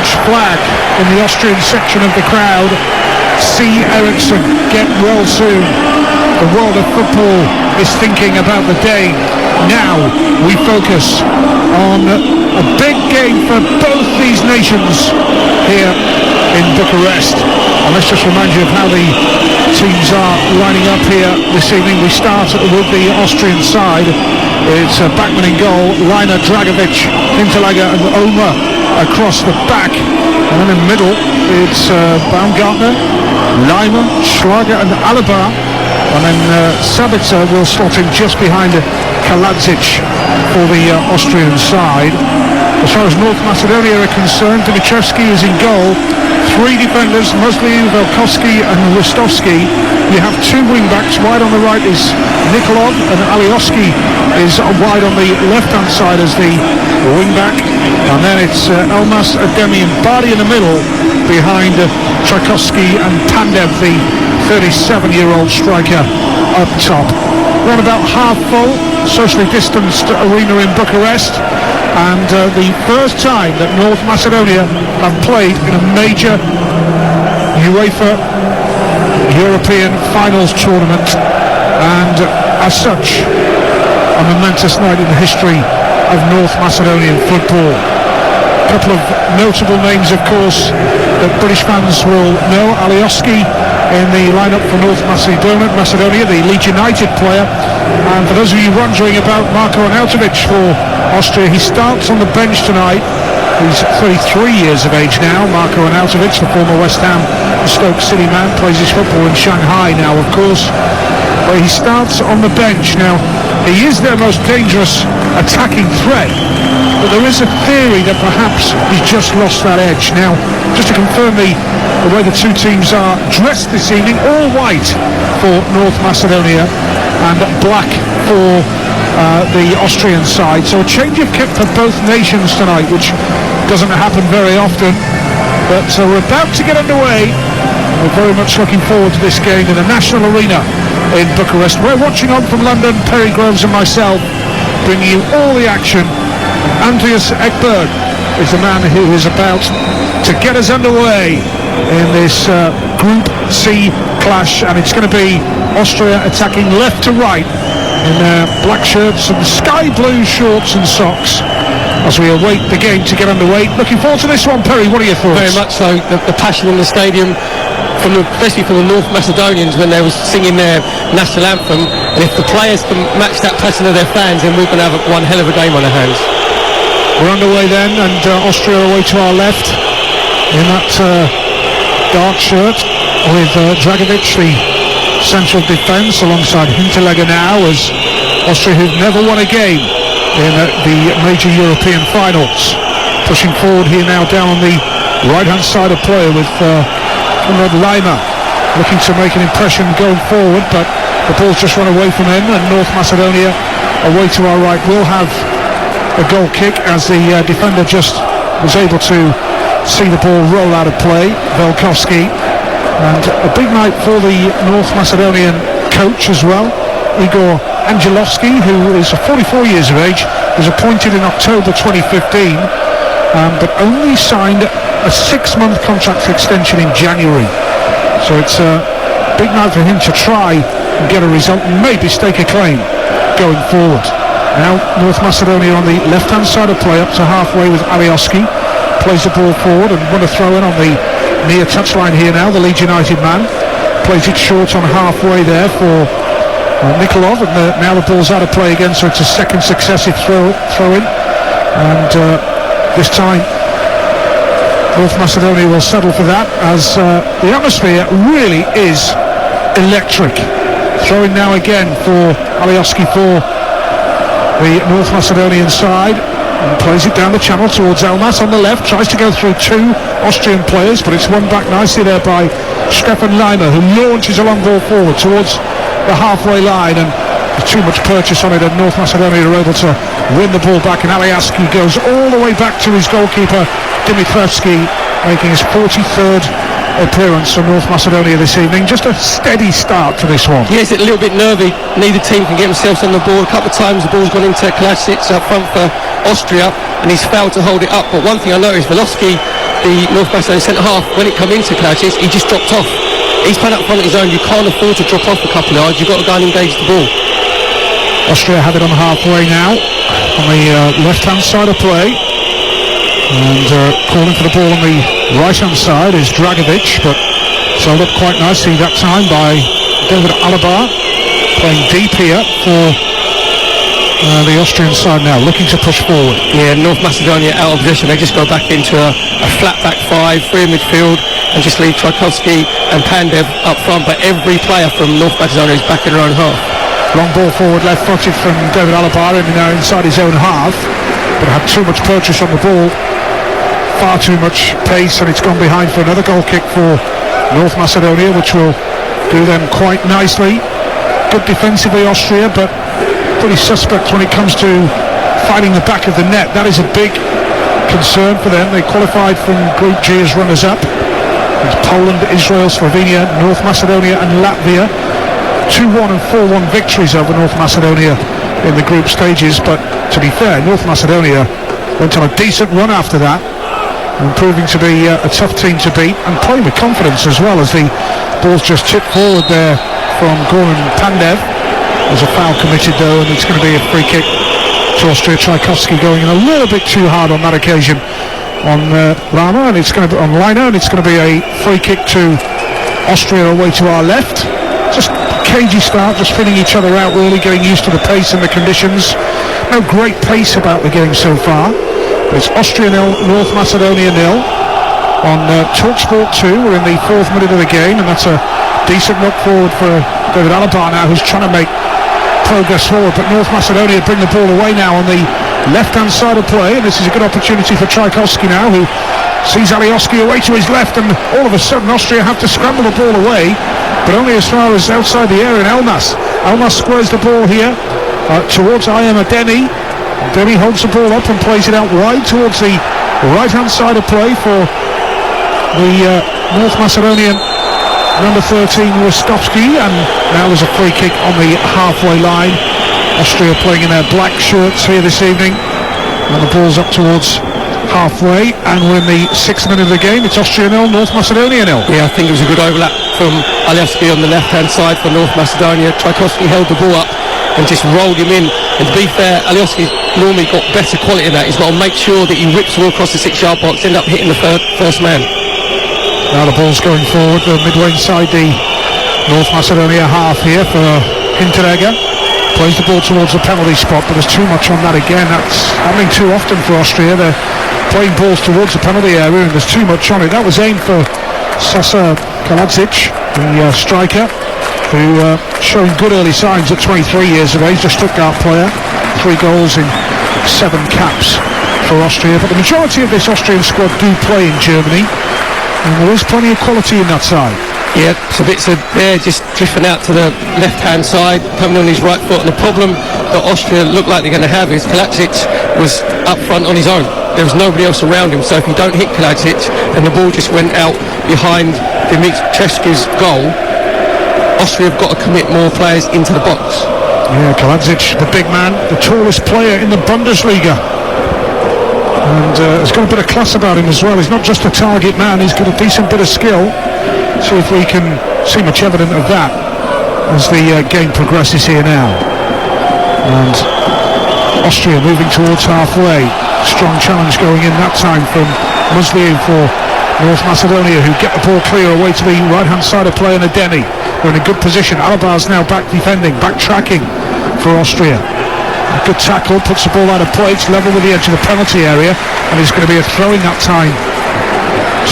huge flag in the Austrian section of the crowd. See Eriksson, get well soon. The world of football is thinking about the day. Now we focus on a big game for both these nations here in Bucharest. And let's just remind you of how the teams are lining up here this evening. We start with the Austrian side. It's Bachmann in goal, Reiner, Dragovic, Hinterlegger and Oma across the back. And then in the middle, it's Baumgartner, Leimer, Schlager and Alaba. And then Sabitzer will slot in just behind Kaladzic for the Austrian side. As far as North Macedonia are concerned, Dimitrievski is in goal. Three defenders, mostly Velkovsky and Ristovsky. You have two wing-backs. Wide on the right is Nikolov, and Alioski is wide on the left-hand side as the wing-back. And then it's Elmas, Ademi and Bari in the middle, behind Tchaikovsky and Pandev, the 37-year-old striker, up top. Around about half full, socially distanced arena in Bucharest. And the first time that North Macedonia have played in a major UEFA European finals tournament, and as such a momentous night in the history of North Macedonian football. A couple of notable names, of course, that British fans will know. Alioski in the lineup for North Macedonia, the Leeds United player. And for those of you wondering about Marko Arnautovic for Austria, he starts on the bench tonight. He's 33 years of age now. Marko Arnautovic, the former West Ham and Stoke City man, plays his football in Shanghai now, of course. But he starts on the bench. Now, he is their most dangerous attacking threat, but there is a theory that perhaps he's just lost that edge. Now, just to confirm the way the two teams are dressed this evening, all white for North Macedonia and black for the Austrian side. So a change of kit for both nations tonight, which doesn't happen very often. But so we're about to get underway. We're very much looking forward to this game in the National Arena in Bucharest. We're watching on from London, Perry Groves and myself, bringing you all the action. Andreas Ekberg is the man who is about to get us underway in this Group C clash, and it's going to be Austria attacking left to right in their black shirts and sky blue shorts and socks as we await the game to get underway. Looking forward to this one, Perry. What are your thoughts? Very much so. The passion in the stadium, especially from the North Macedonians when they were singing their national anthem, and if the players can match that passion of their fans, then we're going to have one hell of a game on our hands. We're underway then, and Austria away to our left in that dark shirt with Dragovic, the central defence, alongside Hinterlegger now, as Austria, who've never won a game in the major European finals. Pushing forward here now down on the right-hand side of play with Conrad Leimer looking to make an impression going forward, but the ball's just run away from him, and North Macedonia away to our right will have a goal kick as the defender just was able to see the ball roll out of play, Velkovsky. And a big night for the North Macedonian coach as well, Igor Angelovsky, who is 44 years of age, was appointed in October 2015, but only signed a 6-month contract extension in January. So it's a big night for him to try and get a result and maybe stake a claim going forward. Now North Macedonia on the left-hand side of play, up to halfway with Alioski, plays the ball forward and won a throw in on the near touchline here now, the Leeds United man. Plays it short on halfway there for Nikolov, and now the ball's out of play again, so it's a second successive throw in. And this time North Macedonia will settle for that, as the atmosphere really is electric. Throwing now again for Alioski for the North Macedonian side, and plays it down the channel towards Elmas on the left, tries to go through two Austrian players, but it's won back nicely there by Stefan Leimer, who launches a long ball forward towards the halfway line, and there's too much purchase on it, and North Macedonia are able to win the ball back, and Alioski goes all the way back to his goalkeeper Dimitrievski, making his 43rd appearance for North Macedonia this evening. Just a steady start to this one. Yes, it's a little bit nervy. Neither team can get themselves on the ball. A couple of times the ball's gone into Kaladzic up front for Austria, and he's failed to hold it up. But one thing I noticed, Velkovsky the North Macedonian centre-half, when it come into Kalajdzic, he just dropped off. He's playing up front of his own. You can't afford to drop off a couple of yards. You've got to go and engage the ball. Austria have it on halfway now, on the left-hand side of play. And calling for the ball on the right-hand side is Dragovic, but it's held up quite nicely that time by David Alaba, playing deep here for the Austrian side now, looking to push forward. Yeah, North Macedonia out of position. They just go back into a flat back five, three in midfield, and just leave Tchaikovsky and Pandev up front. But every player from North Macedonia is back in their own half. Long ball forward, left-footed from David Alaba, now inside his own half, but had too much purchase on the ball, far too much pace, and it's gone behind for another goal kick for North Macedonia, which will do them quite nicely. Good defensively, Austria, but pretty suspect when it comes to finding the back of the net. That is a big concern for them. They qualified from Group G as runners-up. It's Poland, Israel, Slovenia, North Macedonia and Latvia. 2-1 and 4-1 victories over North Macedonia in the group stages, but to be fair, North Macedonia went on a decent run after that, and proving to be a tough team to beat, and playing with confidence as well, as the ball's just tipped forward there from Goran Pandev. There's a foul committed though, and it's going to be a free kick to Austria. Tchaikovsky going in a little bit too hard on that occasion on Lama, and it's going to be on Liner, and it's going to be a free kick to Austria away to our left. Just cagey start, just filling each other out, really getting used to the pace and the conditions. No great pace about the game so far. But it's Austria 0, North Macedonia 0 on Talksport 2. We're in the 4th minute of the game, and that's a decent look forward for David Alaba now, who's trying to make progress forward, but North Macedonia bring the ball away now on the left-hand side of play, and this is a good opportunity for Tchaikovsky now, who sees Alioski away to his left, and all of a sudden Austria have to scramble the ball away, but only as far as outside the area. And Elmas squares the ball here towards Ayema Deni. Deni holds the ball up and plays it out wide towards the right-hand side of play for the North Macedonian number 13 Rostovsky, and now there's a free kick on the halfway line. Austria playing in their black shirts here this evening, and the ball's up towards halfway, and we're in the 6th minute of the game. It's Austria 0, North Macedonia 0. Yeah, I think it was a good overlap from Alioski on the left-hand side for North Macedonia. Tchaikovsky held the ball up and just rolled him in, and to be fair, Alioski's normally got better quality than that. He's got to make sure that he rips the ball across the 6-yard box, end up hitting the first man. Now the ball's going forward, midway inside the North Macedonia half here for Hinteregger. Plays the ball towards the penalty spot, but there's too much on that again. That's happening too often for Austria. They're playing balls towards the penalty area, and there's too much on it. That was aimed for Sasa Kaladzic, the striker, who showing good early signs at 23 years of age, a Stuttgart player. 3 goals in 7 caps for Austria, but the majority of this Austrian squad do play in Germany, and there is plenty of quality in that side. Yeah, so bits of there just drifting out to the left-hand side, coming on his right foot, and the problem that Austria look like they're going to have is Kaladzic was up front on his own. There was nobody else around him, so if you don't hit Kaladzic and the ball just went out behind Dimitrievski's goal, Austria have got to commit more players into the box. Yeah, Kaladzic, the big man, the tallest player in the Bundesliga, and he's got a bit of class about him as well. He's not just a target man, he's got a decent bit of skill. See if we can see much evidence of that as the game progresses here now. And Austria moving towards halfway. Strong challenge going in that time from Muslin for North Macedonia, who get the ball clear away to the right-hand side of play, and Adeni. They're in a good position. Alabar's now back defending, back tracking for Austria. A good tackle, puts the ball out of play. It's level with the edge of the penalty area, and it's going to be a throwing that time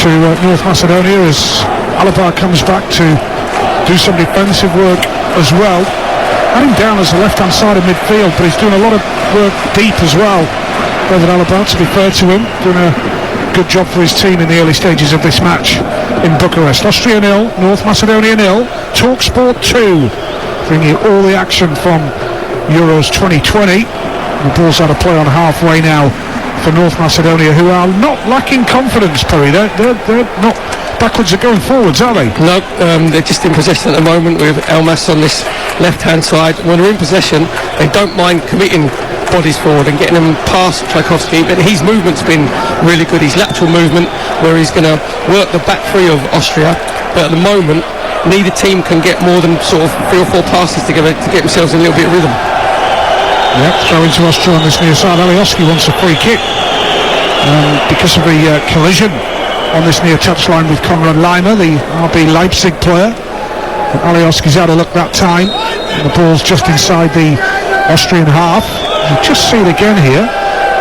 to North Macedonia as Alabar comes back to do some defensive work as well. Had him down as the left-hand side of midfield, but he's doing a lot of work deep as well. David Alabar, to be fair to him, doing a good job for his team in the early stages of this match in Bucharest. Austria 0, North Macedonia 0. Talksport 2, bringing you all the action from Euros 2020. The ball's out of play on halfway now for North Macedonia, who are not lacking confidence, Perry. They're not backwards, they're going forwards, are they? No, they're just in possession at the moment with Elmas on this left-hand side. When they're in possession, they don't mind committing bodies forward and getting them past Tchaikovsky, but his movement's been really good. His lateral movement, where he's going to work the back three of Austria, but at the moment, neither team can get more than sort of 3 or 4 passes together to get themselves in a little bit of rhythm. Yep, throw into Austria on this near side. Alioski wants a free kick because of the collision on this near touchline with Konrad Leimer, the RB Leipzig player. Alioski's out of luck that time. And the ball's just inside the Austrian half. You just see it again here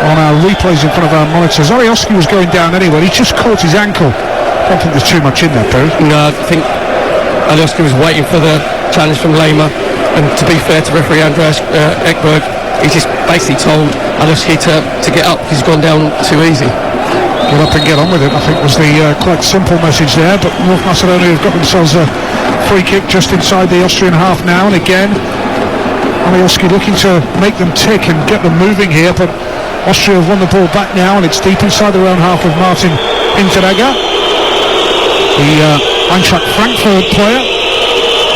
on our replays in front of our monitors. Alioski was going down anyway. He just caught his ankle. I don't think there's too much in there, Perry. No, I think Alioski was waiting for the challenge from Leimer. And to be fair to referee Andreas Ekberg, he just basically told Alioski to get up. He's gone down too easy. Get up and get on with it, I think was the quite simple message there. But North Macedonia have got themselves a free kick just inside the Austrian half now. And again, Alioski looking to make them tick and get them moving here, but Austria have won the ball back now, and it's deep inside their own half with Martin Hinteregger, the Eintracht Frankfurt player,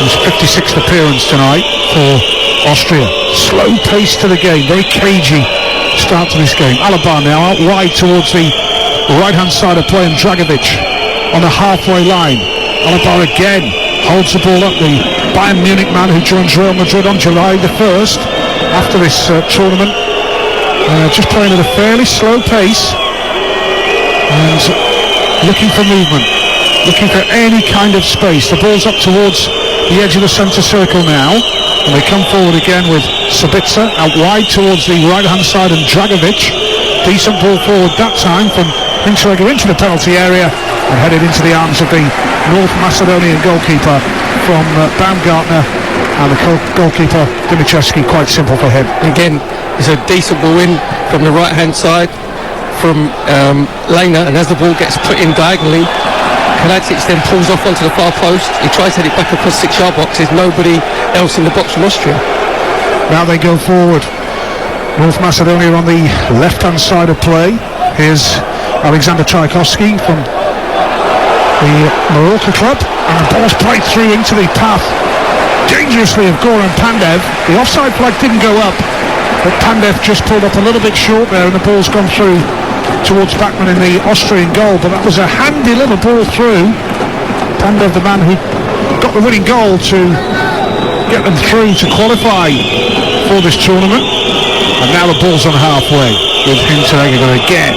whose 56th appearance tonight for Austria. Slow pace to the game, very cagey start to this game. Alaba now out wide towards the right-hand side of play, and Dragovic on the halfway line. Alaba again holds the ball up, the Bayern Munich man who joins Real Madrid on July the 1st after this tournament, just playing at a fairly slow pace and looking for movement, looking for any kind of space. The ball's up towards the edge of the centre circle now, and they come forward again with Sabitzer out wide towards the right hand side, and Dragovic, decent ball forward that time from Hinteregger into the penalty area and headed into the arms of the North Macedonian goalkeeper from Baumgartner, and the goalkeeper Dimitrievski, quite simple for him. Again, it's a decent ball in from the right hand side from Lena, and as the ball gets put in diagonally, Kalajic then pulls off onto the far post. He tries to head it back across 6-yard box. There's nobody else in the box from Austria. Now they go forward. North Macedonia on the left hand side of play. Here's Alexander Tchaikovsky from the Mallorca club, and the ball's played through into the path dangerously of Goran Pandev. The offside flag didn't go up, but Pandev just pulled up a little bit short there, and the ball's gone through towards Bachmann in the Austrian goal. But that was a handy little ball through. Pandev, the man who got the winning goal to get them through to qualify for this tournament. And now the ball's on halfway with Hinteregger again,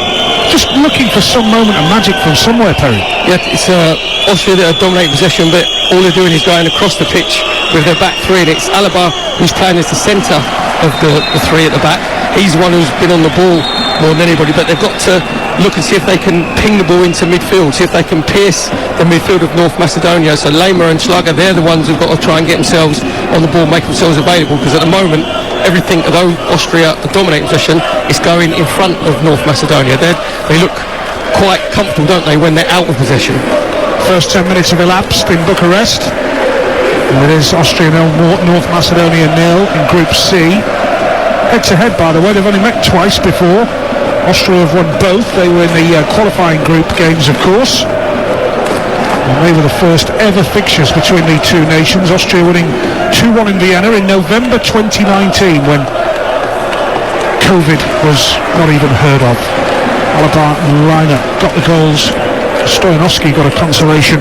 just looking for some moment of magic from somewhere, Perry. Yeah, it's Austria that are dominating possession, but all they're doing is going across the pitch with their back three, and it's Alaba who's playing as the centre of the three at the back. He's the one who's been on the ball more than anybody, but they've got to look and see if they can ping the ball into midfield, see if they can pierce the midfield of North Macedonia. So Leimer and Schlager, they're the ones who've got to try and get themselves on the ball, make themselves available, because at the moment everything, although Austria are dominating possession, is going in front of North Macedonia. They look quite comfortable, don't they, when they're out of possession. First 10 minutes have elapsed in Bucharest, and it is Austria 0, North Macedonia 0 in Group C. Head to head, by the way, they've only met twice before. Austria have won both. They were in the qualifying group games, of course, and they were the first ever fixtures between the two nations. Austria winning 2-1 in Vienna in November 2019, when COVID was not even heard of. Alaba and Reiner got the goals. Stoyanovski got a consolation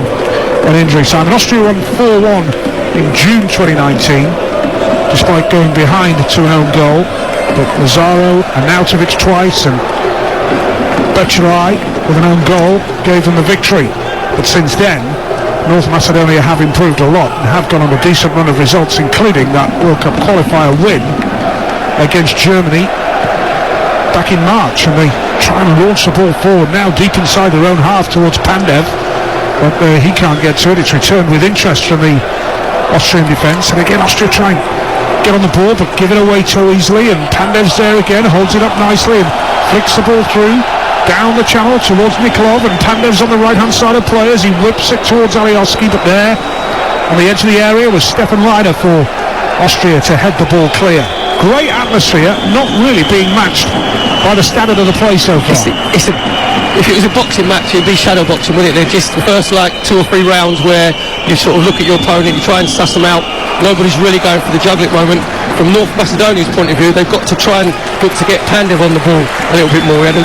on injury time. And Austria won 4-1 in June 2019, despite going behind to an own goal. But Lazaro and Nautovic twice and Bechelai with an own goal gave them the victory. But since then, North Macedonia have improved a lot and have gone on a decent run of results, including that World Cup qualifier win against Germany back in March. And they try and launch the ball forward now deep inside their own half towards Pandev, but he can't get to it. It's returned with interest from the Austrian defence, and again Austria try and get on the ball but give it away too easily, and Pandev's there again, holds it up nicely and flicks the ball through down the channel towards Nikolov, and Pandev's on the right hand side of play as he whips it towards Alioski, but there on the edge of the area was Stefan Reiner for Austria to head the ball clear. Great atmosphere, not really being matched by the standard of the play so far. It's a if it was a boxing match, it'd be shadow boxing, wouldn't it? They're just the first like 2 or 3 rounds where you sort of look at your opponent, you try and suss them out. Nobody's really going for the juggler at the moment. From North Macedonia's point of view, they've got to try and look to get Pandev on the ball a little bit more. He had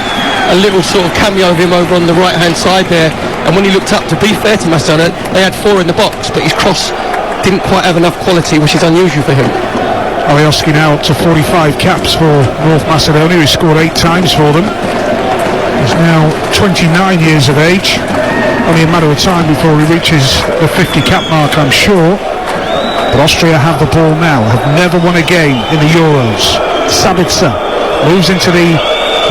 a little sort of cameo of him over on the right-hand side there, and when he looked up, to be fair to Macedonia, they had 4 in the box, but his cross didn't quite have enough quality, which is unusual for him. Alioski now up to 45 caps for North Macedonia. He scored 8 times for them. He's now 29 years of age. Only a matter of time before he reaches the 50 cap mark, I'm sure. But Austria have the ball now, have never won a game in the Euros. Sabica moves into the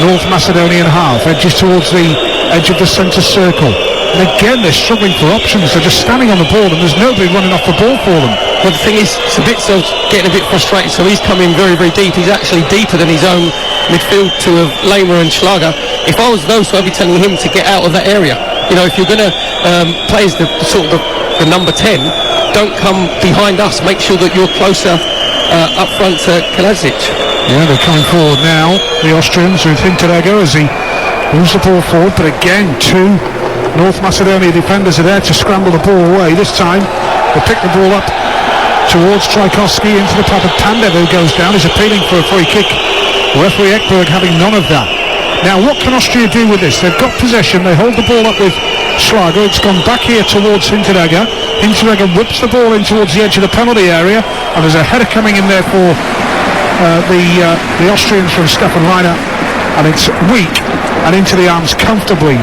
North Macedonian half, edges towards the edge of the centre circle. And again, they're struggling for options. They're just standing on the ball and there's nobody running off the ball for them. Well, the thing is, Sabitzel's getting a bit frustrated, so he's come in very, very deep. He's actually deeper than his own midfield two of Lehmer and Schlager. If I was those, I'd be telling him to get out of that area. You know, if you're going to play as the number 10, don't come behind us. Make sure that you're closer up front to Kaladzic. Yeah, they're coming forward now, the Austrians, with Hinteregger as he moves the ball forward. But again, 2 North Macedonia defenders are there to scramble the ball away. This time, they pick the ball up towards Tchaikovsky into the path of Pandev, who goes down. He's appealing for a free kick. Referee Ekberg having none of that. Now, what can Austria do with this? They've got possession. They hold the ball up with Schlager. It's gone back here towards Hinteregger. Hinteregger whips the ball in towards the edge of the penalty area, and there's a header coming in there for the Austrians from Stefan Reiner, and it's weak and into the arms comfortably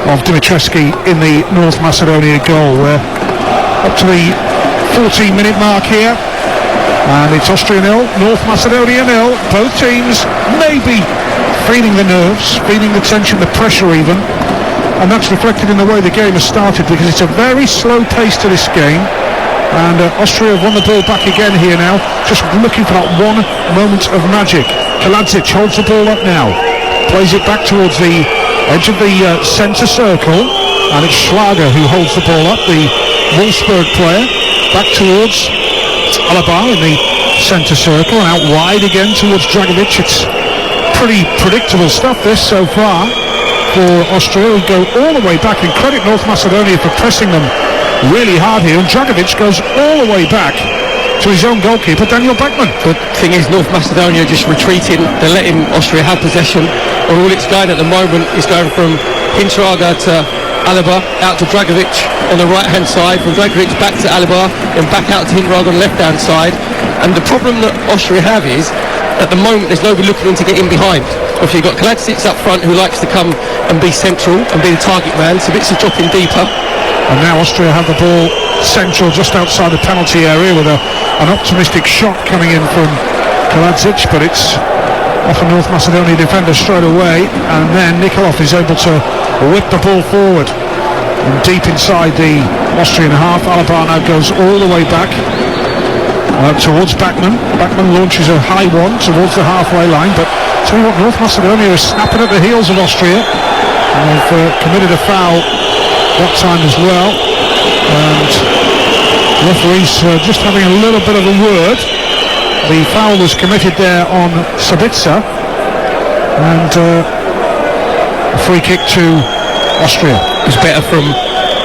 of Dimitrescu in the North Macedonia goal. We're up to the 14-minute mark here, and it's Austria 0, North Macedonia 0. Both teams maybe feeling the nerves, feeling the tension, the pressure even, and that's reflected in the way the game has started, because it's a very slow pace to this game. And Austria have won the ball back again here now, just looking for that one moment of magic. Kaladzic holds the ball up now, plays it back towards the edge of the centre circle, and it's Schlager who holds the ball up, the Wolfsburg player, back towards Alaba in the centre circle, and out wide again towards Dragovic. It's pretty predictable stuff this so far for Austria, who go all the way back, and credit North Macedonia for pressing them really hard here, and Dragovic goes all the way back to his own goalkeeper, Daniel Bachmann. The thing is, North Macedonia just retreating. They're letting Austria have possession, and all it's going at the moment is going from Hinteregger to Alaba, out to Dragovic on the right hand side, from Dragovic back to Alaba, and back out to Hinteregger on the left hand side. And the problem that Austria have is, at the moment, there's nobody looking in to get in behind. If you've got Kaladzic up front, who likes to come and be central and be the target man, so bits of dropping deeper. And now Austria have the ball central just outside the penalty area with an optimistic shot coming in from Kaladzic, but it's off a North Macedonia defender straight away, and then Nikolov is able to whip the ball forward and deep inside the Austrian half. Alaba now goes all the way back towards Bachmann. Bachmann launches a high one towards the halfway line, but tell you what, North Macedonia is snapping at the heels of Austria, and they've committed a foul that time as well, and referee's just having a little bit of a word. The foul was committed there on Sabica, and a free kick to Austria. It was better from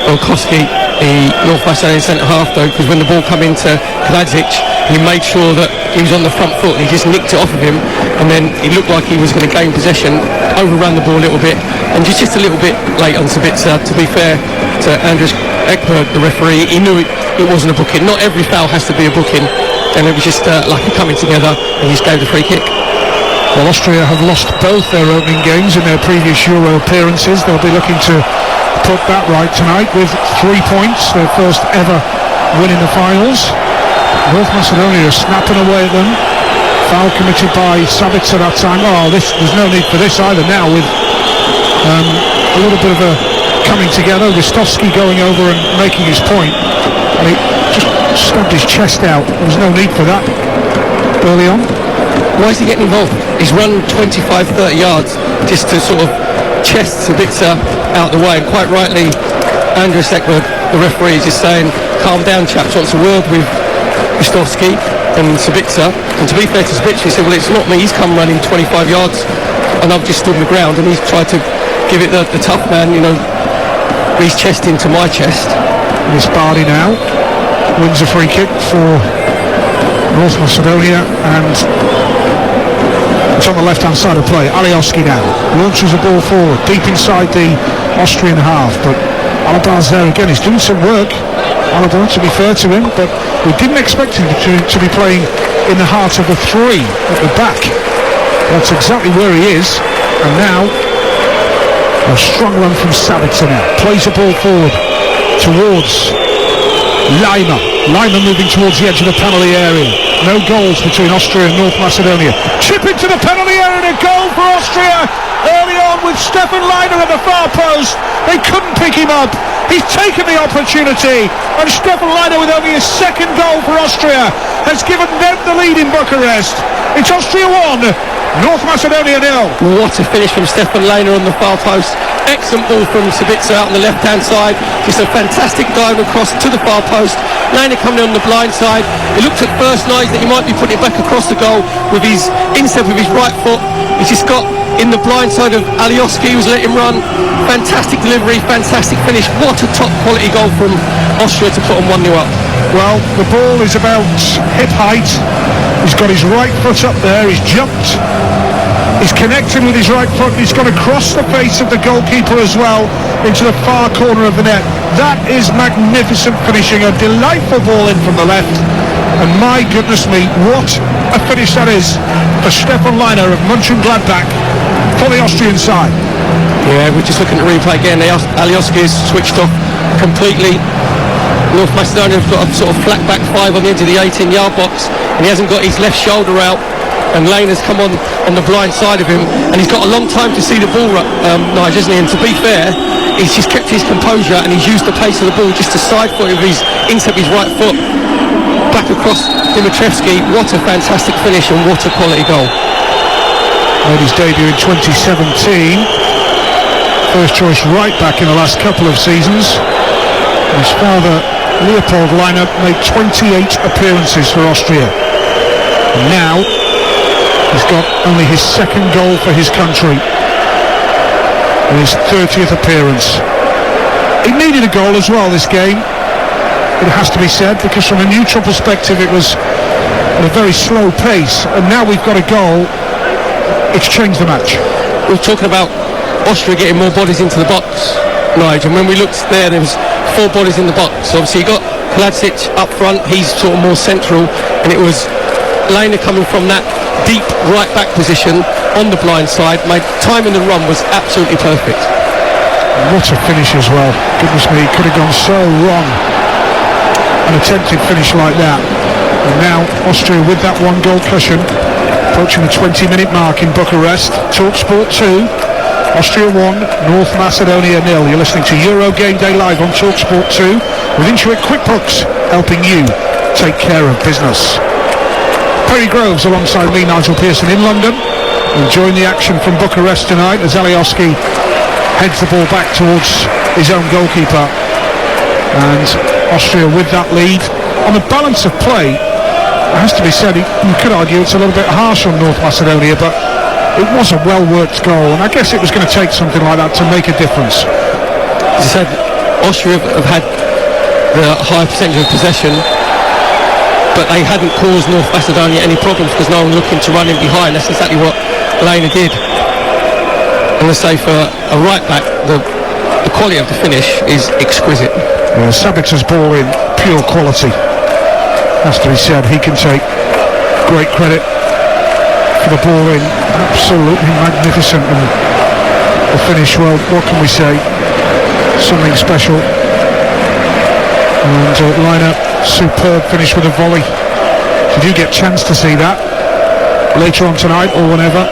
Olkowski, the North Macedonian centre-half, though, because when the ball came into Kaladzic, he made sure that he was on the front foot, and he just nicked it off of him, and then it looked like he was going to gain possession, overran the ball a little bit, and just a little bit late on Sabica. To be fair to Andres Ekberg, the referee, he knew it wasn't a booking. Not every foul has to be a booking, and it was just like a coming together, and he just gave the free kick. Well, Austria have lost both their opening games in their previous Euro appearances. They'll be looking to put that right tonight with 3 points, their first ever win in the finals. North Macedonia are snapping away at them. Foul committed by Sabica that time. There's no need for this either now, with a little bit of a coming together. Ristovski going over and making his point, and he just stabbed his chest out. There was no need for that early on. Why is he getting involved? He's run 25-30 yards just to sort of chest Sabica out the way, and quite rightly Andres Ekberg, the referee, is just saying, calm down chaps, wants a word with Ristovski and Sabica. And to be fair to Sabica, he said, well, it's not me, he's come running 25 yards and I've just stood on the ground, and he's tried to give it the tough man, his chest into my chest. This Bardi now wins a free kick for North Macedonia, and it's on the left-hand side of play. Alioski now launches a ball forward, deep inside the Austrian half, but Alabar's there again. He's doing some work, Alabar, to be fair to him, but we didn't expect him to be playing in the heart of the three at the back. That's exactly where he is, and now a strong run from Sabitzer now. Plays the ball forward towards Lima. Lima moving towards the edge of the penalty area. No goals between Austria and North Macedonia. Chip into the penalty area and a goal for Austria early on with Stefan Leiner at the far post. They couldn't pick him up. He's taken the opportunity, and Stefan Leiner, with only his second goal for Austria, has given them the lead in Bucharest. It's Austria 1, North Macedonia 0. What a finish from Stefan Leiner on the far post. Excellent ball from Sabitzer out on the left-hand side. Just a fantastic dive across to the far post. Leiner coming on the blind side. He looked at first night that he might be putting it back across the goal with his instep with his right foot. He's just got in the blind side of Alioski, who was letting him run. Fantastic delivery, fantastic finish. What a top quality goal from Austria to put them 1-0 up. Well, the ball is about hip height. He's got his right foot up there. He's jumped. He's connected with his right foot. He's gone across the face of the goalkeeper as well into the far corner of the net. That is magnificent finishing. A delightful ball in from the left. And my goodness me, what a finish that is for Stefan Leiner of Mönchengladbach for the Austrian side. Yeah, we're just looking at the replay again. Alioski is switched off completely. North Macedonia have got a sort of flat back five on the edge of the 18-yard box, and he hasn't got his left shoulder out, and Lane has come on the blind side of him, and he's got a long time to see the ball, Nigel, isn't he? And to be fair, he's just kept his composure, and he's used the pace of the ball just to side foot with his instep his right foot back across Dimitrievski. What a fantastic finish, and what a quality goal. Made his debut in 2017. First choice right back in the last couple of seasons. His father, Leopold Leiner, made 28 appearances for Austria. And now he's got only his second goal for his country in his 30th appearance. He needed a goal as well this game, it has to be said, because from a neutral perspective it was at a very slow pace, and now we've got a goal. It's changed the match. We're talking about Austria getting more bodies into the box, Nigel. When we looked there was 4 bodies in the box. Obviously you got Kaladzic up front, he's sort of more central, and it was Leiner coming from that deep right back position on the blind side. My time in the run was absolutely perfect. What a finish as well. Goodness me, it could have gone so wrong, an attempted finish like that. And now Austria with that 1 goal cushion, approaching the 20-minute mark in Bucharest. Talksport 2, Austria 1, North Macedonia 0. You're listening to Euro Game Day live on Talksport 2 with Intuit QuickBooks, helping you take care of business. Perry Groves alongside me, Nigel Pearson, in London, enjoying the action from Bucharest tonight as Alioski heads the ball back towards his own goalkeeper, and Austria with that lead. On the balance of play, it has to be said, you could argue it's a little bit harsh on North Macedonia, but it was a well-worked goal, and I guess it was going to take something like that to make a difference. As I said, Austria have had the high percentage of possession, but they hadn't caused North Macedonia any problems because no one looking to run in behind. That's exactly what Leiner did. And I say, for a right back, the quality of the finish is exquisite. Sabitzer's ball in, pure quality. Has to be said, he can take great credit for the ball in. Absolutely magnificent, and the finish, well, what can we say? Something special. And Leiner, superb finish with a volley. If you do get a chance to see that later on tonight or whenever,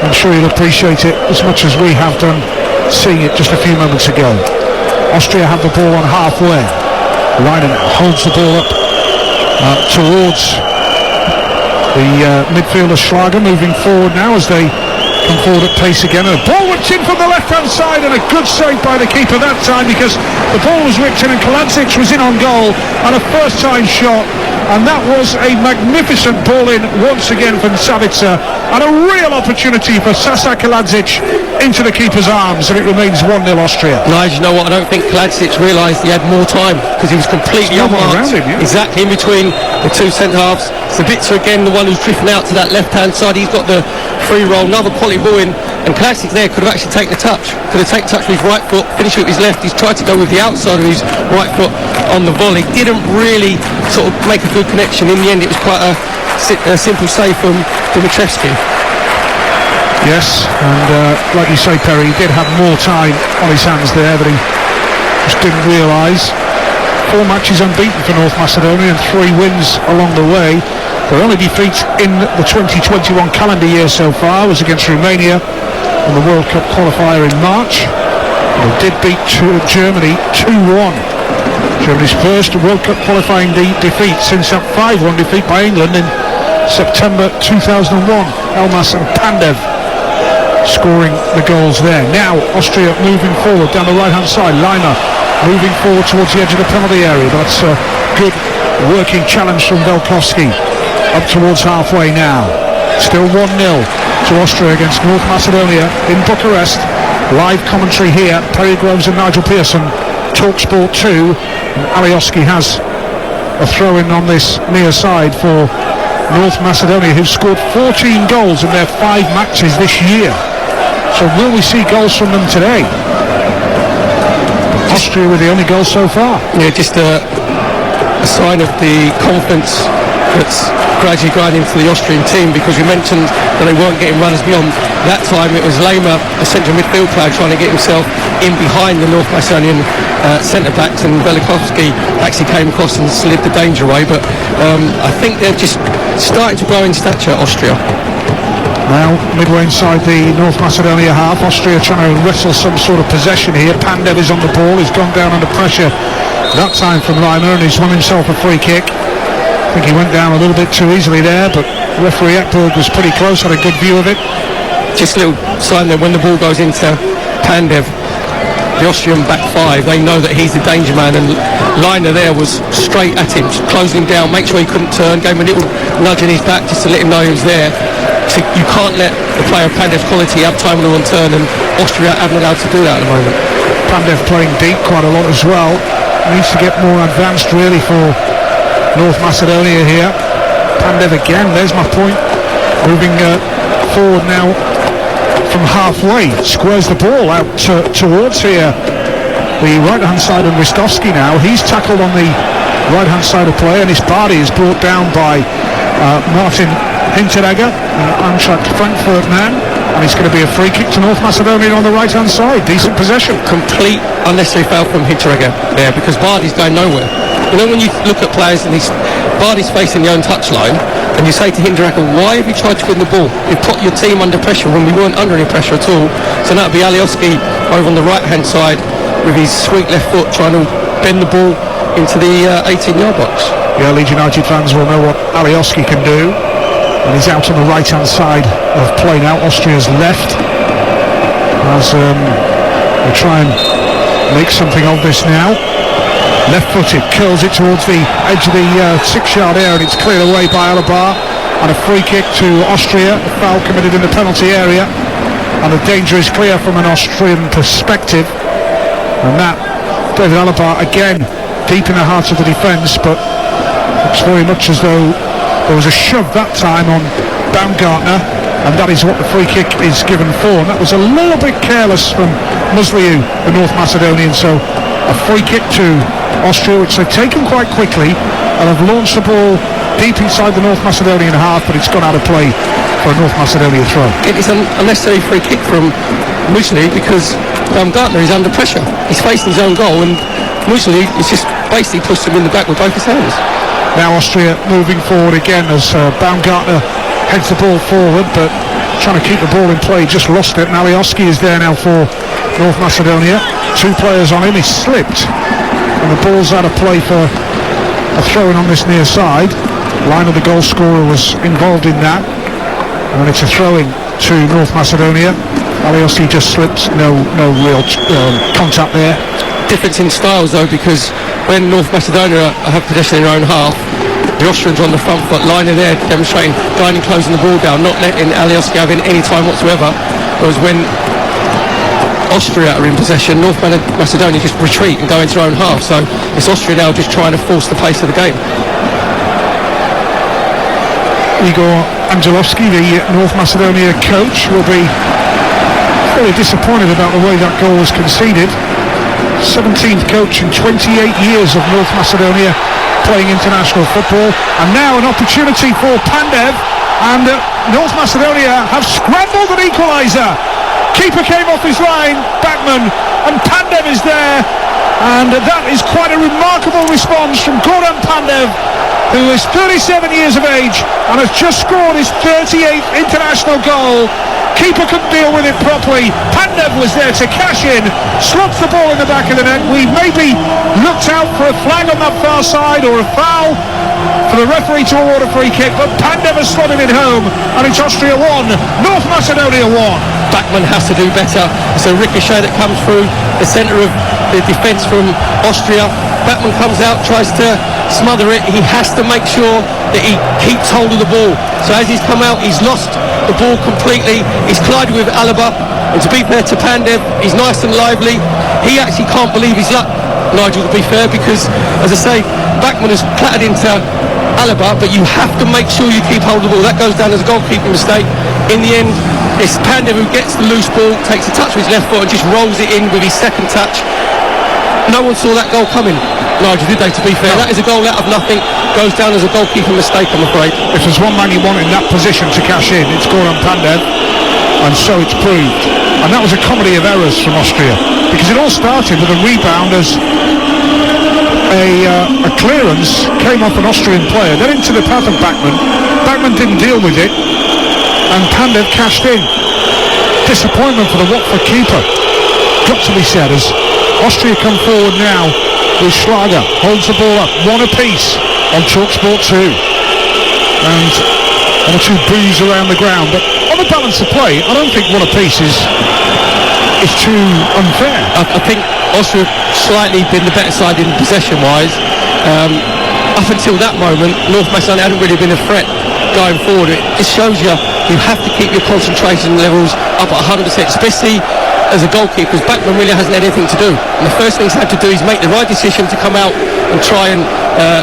I'm sure you'll appreciate it as much as we have done seeing it just a few moments ago. Austria have the ball on halfway. Leiner holds the ball up towards the midfielder Schlager, moving forward now as they come forward at pace again. And the ball whipped in from the left-hand side, and a good save by the keeper that time, because the ball was whipped in and Kaladzic was in on goal, and a first-time shot and that was a magnificent ball in once again from Savica, and a real opportunity for Sasa Kaladzic into the keeper's arms, and it remains 1-0 Austria. Nigel, you know what, I don't think Kaladzic realised he had more time, because he was completely unmarked. Exactly, in between the two centre-halves. Savica again, the one who's drifting out to that left-hand side. He's got the free roll, another quality ball in, and Kaladzic there could have actually taken the touch. Could have taken touch with his right foot, finished with his left. He's tried to go with the outside of his right foot on the volley. Didn't really sort of make a good connection. In the end, it was quite a simple save from Dimitrievski. Yes, and like you say, Perry, he did have more time on his hands there, but he just didn't realise. 4 matches unbeaten for North Macedonia and 3 wins along the way. Their only defeat in the 2021 calendar year so far was against Romania in the World Cup qualifier in March. They did beat Germany 2-1. Germany's first World Cup qualifying defeat since that 5-1 defeat by England in September 2001. Elmas and Pandev scoring the goals there. Now Austria moving forward down the right hand side. Lima moving forward towards the edge of the penalty area. That's a good working challenge from Velkovsky. Up towards halfway now. Still 1-0 to Austria against North Macedonia in Bucharest. Live commentary here, Perry Groves and Nigel Pearson. Talksport 2, and Alioski has a throw-in on this near side for North Macedonia, who've scored 14 goals in their 5 matches this year. So will we see goals from them today? Austria with the only goal so far. Yeah, just a sign of the confidence that's gradually grinding into the Austrian team, because we mentioned that they weren't getting runners beyond. That time it was Lema, a central midfield player, trying to get himself in behind the North Macedonian centre-backs, and Velkovsky actually came across and slid the danger away. But I think they're just starting to grow in stature, Austria. Now midway inside the North Macedonia half, Austria trying to wrestle some sort of possession here. Pandev is on the ball, he's gone down under pressure that time from Lima, and he's won himself a free kick. I think he went down a little bit too easily there, but referee Ekberg was pretty close, had a good view of it. Just a little sign there, when the ball goes into Pandev, the Austrian back 5, they know that he's the danger man, and Liner there was straight at him, closing him down, make sure he couldn't turn, gave him a little nudge in his back just to let him know he was there. So you can't let the player of Pandev's quality have time on turn, and Austria haven't allowed to do that at the moment. Pandev playing deep quite a lot as well. Needs to get more advanced really for North Macedonia here. Pandev again, there's my point, moving forward now from halfway, squares the ball out towards here the right hand side of Ristovski. Now he's tackled on the right hand side of play, and his body is brought down by Martin Hinteregger, an Eintracht Frankfurt man, and it's going to be a free kick to North Macedonia on the right hand side. Decent possession. Complete unnecessary foul from Hinteregger there, because Bardi's going nowhere. You know, when you look at players and Bardi's facing the own touchline, and you say to Hinteregger, why have you tried to win the ball? You put your team under pressure when we weren't under any pressure at all. So now it'll be Alioski over on the right hand side with his sweet left foot trying to bend the ball into the 18-yard box. Yeah, Leeds United fans will know what Alioski can do. And he's out on the right hand side of play now, Austria's left, as they try and make something of this now. Left footed, curls it towards the edge of the 6-yard area, and it's cleared away by Alabar, and a free kick to Austria. A foul committed in the penalty area, and the danger is clear from an Austrian perspective. And that, David Alabar again deep in the heart of the defence, but looks very much as though there was a shove that time on Baumgartner, and that is what the free kick is given for. And that was a little bit careless from Musliu, the North Macedonian. So a free kick to Austria, which they've taken quite quickly, and have launched the ball deep inside the North Macedonian half, but it's gone out of play for a North Macedonia throw. It is an unnecessary free kick from Musliu, because Baumgartner is under pressure. He's facing his own goal, and Musliu is just basically pushed him in the back with both his hands. Now Austria moving forward again as Baumgartner heads the ball forward, but trying to keep the ball in play, just lost it. And Alioski is there now for North Macedonia. 2 players on him, he slipped, and the ball's out of play for a throw-in on this near side. Liner, the goal scorer, was involved in that, and it's a throw-in to North Macedonia. Alioski just slipped, no real contact there. Difference in styles though, because when North Macedonia have possession in their own half, The Austrians on the front foot, Liner there demonstrating guiding, closing the ball down, not letting Alioski have in any time whatsoever. Whereas when Austria are in possession, North Macedonia just retreat and go into their own half. So it's Austria now just trying to force the pace of the game. Igor Angelovski, the North Macedonia coach, will be very disappointed about the way that goal was conceded. 17th coach in 28 years of North Macedonia playing international football, and now an opportunity for Pandev, and North Macedonia have scrambled an equaliser. Keeper came off his line, Bachmann, and Pandev is there, and that is quite a remarkable response from Goran Pandev, who is 37 years of age and has just scored his 38th international goal. Keeper couldn't deal with it properly. Pandev was there to cash in, slots the ball in the back of the net. We maybe looked out for a flag on that far side or a foul for the referee to award a free kick, but Pandev has slotted it home, and it's Austria 1, North Macedonia 1. Bachmann has to do better. It's a ricochet that comes through the centre of the defence from Austria. Bachmann comes out, tries to smother it. He has to make sure that he keeps hold of the ball. So as he's come out, he's lost the ball completely. He's collided with Alaba, and to be fair to Pandev, he's nice and lively. He actually can't believe his luck, Nigel, to be fair, because as I say, Bachmann has clattered into Alaba, but you have to make sure you keep hold of the ball. That goes down as a goalkeeping mistake. In the end, it's Pandev who gets the loose ball, takes a touch with his left foot and just rolls it in with his second touch. No one saw that goal coming, Nigel, did they, to be fair? No. That is a goal out of nothing. Goes down as a goalkeeping mistake, I'm afraid. If there's one man you want in that position to cash in, it's Goran Pandev, and so it's proved. And that was a comedy of errors from Austria, because it all started with a rebound as a clearance came off an Austrian player, then into the path of Bachmann. Bachmann didn't deal with it, and Pandev cashed in. Disappointment for the Watford keeper, got to be said, as Austria come forward now with Schlager, holds the ball up, one apiece on Talksport 2, and one or two boos around the ground, but on the balance of play, I don't think one apiece is too unfair. I think Austria slightly been the better side in possession-wise. Up until that moment, North Macedonia hadn't really been a threat going forward. It just shows you have to keep your concentration levels up at 100%, especially as a goalkeeper, because Bachmann really hasn't had anything to do. And the first thing he's had to do is make the right decision to come out and try and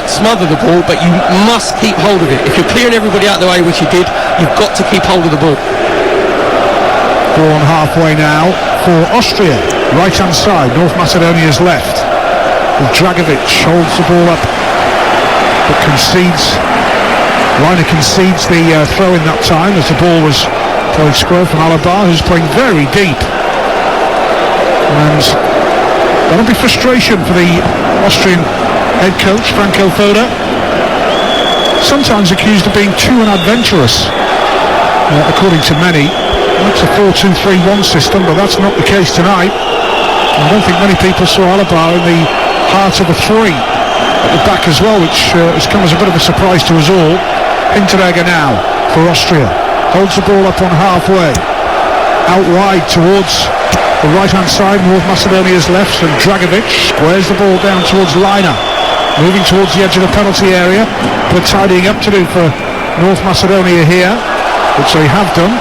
smother the ball, but you must keep hold of it. If you're clearing everybody out of the way, which he did, you've got to keep hold of the ball. Drawn halfway now for Austria, right-hand side, North Macedonia's left. Dragovic holds the ball up, but concedes. Liner concedes the throw in that time, as the ball was played square from Alaba, who's playing very deep. And that'll be frustration for the Austrian head coach, Franco Foda, sometimes accused of being too unadventurous, according to many. It's a 4-2-3-1 system, but that's not the case tonight. I don't think many people saw Alaba in the heart of a three at the back as well, which has come as a bit of a surprise to us all. Hinteregger now for Austria, holds the ball up on halfway, out wide towards the right-hand side, North Macedonia's left, and Dragovic squares the ball down towards Liner, moving towards the edge of the penalty area, but tidying up to do for North Macedonia here, which they have done,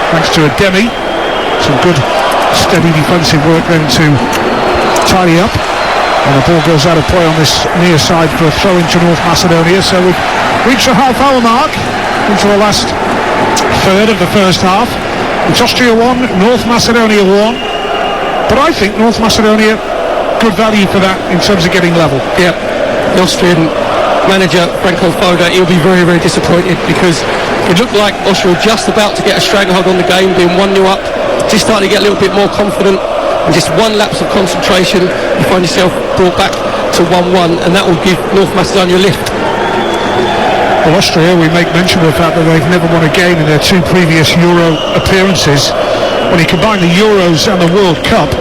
thanks to a Demi. Some good steady defensive work then to tidy up, and the ball goes out of play on this near side for a throw into North Macedonia. So we've reached the half-hour mark into the last third of the first half. It's Austria 1, North Macedonia 1, but I think North Macedonia good value for that in terms of getting level. Yeah, the Austrian manager Franco Foda, he'll be very, very disappointed, because it looked like Austria were just about to get a stranglehold on the game, being 1-0 up, just starting to get a little bit more confident, and just one lapse of concentration, you find yourself brought back to 1-1, and that will give North Macedonia a lift. Well, Austria, we make mention of the fact that they've never won a game in their two previous Euro appearances. When you combine the Euros and the World Cup,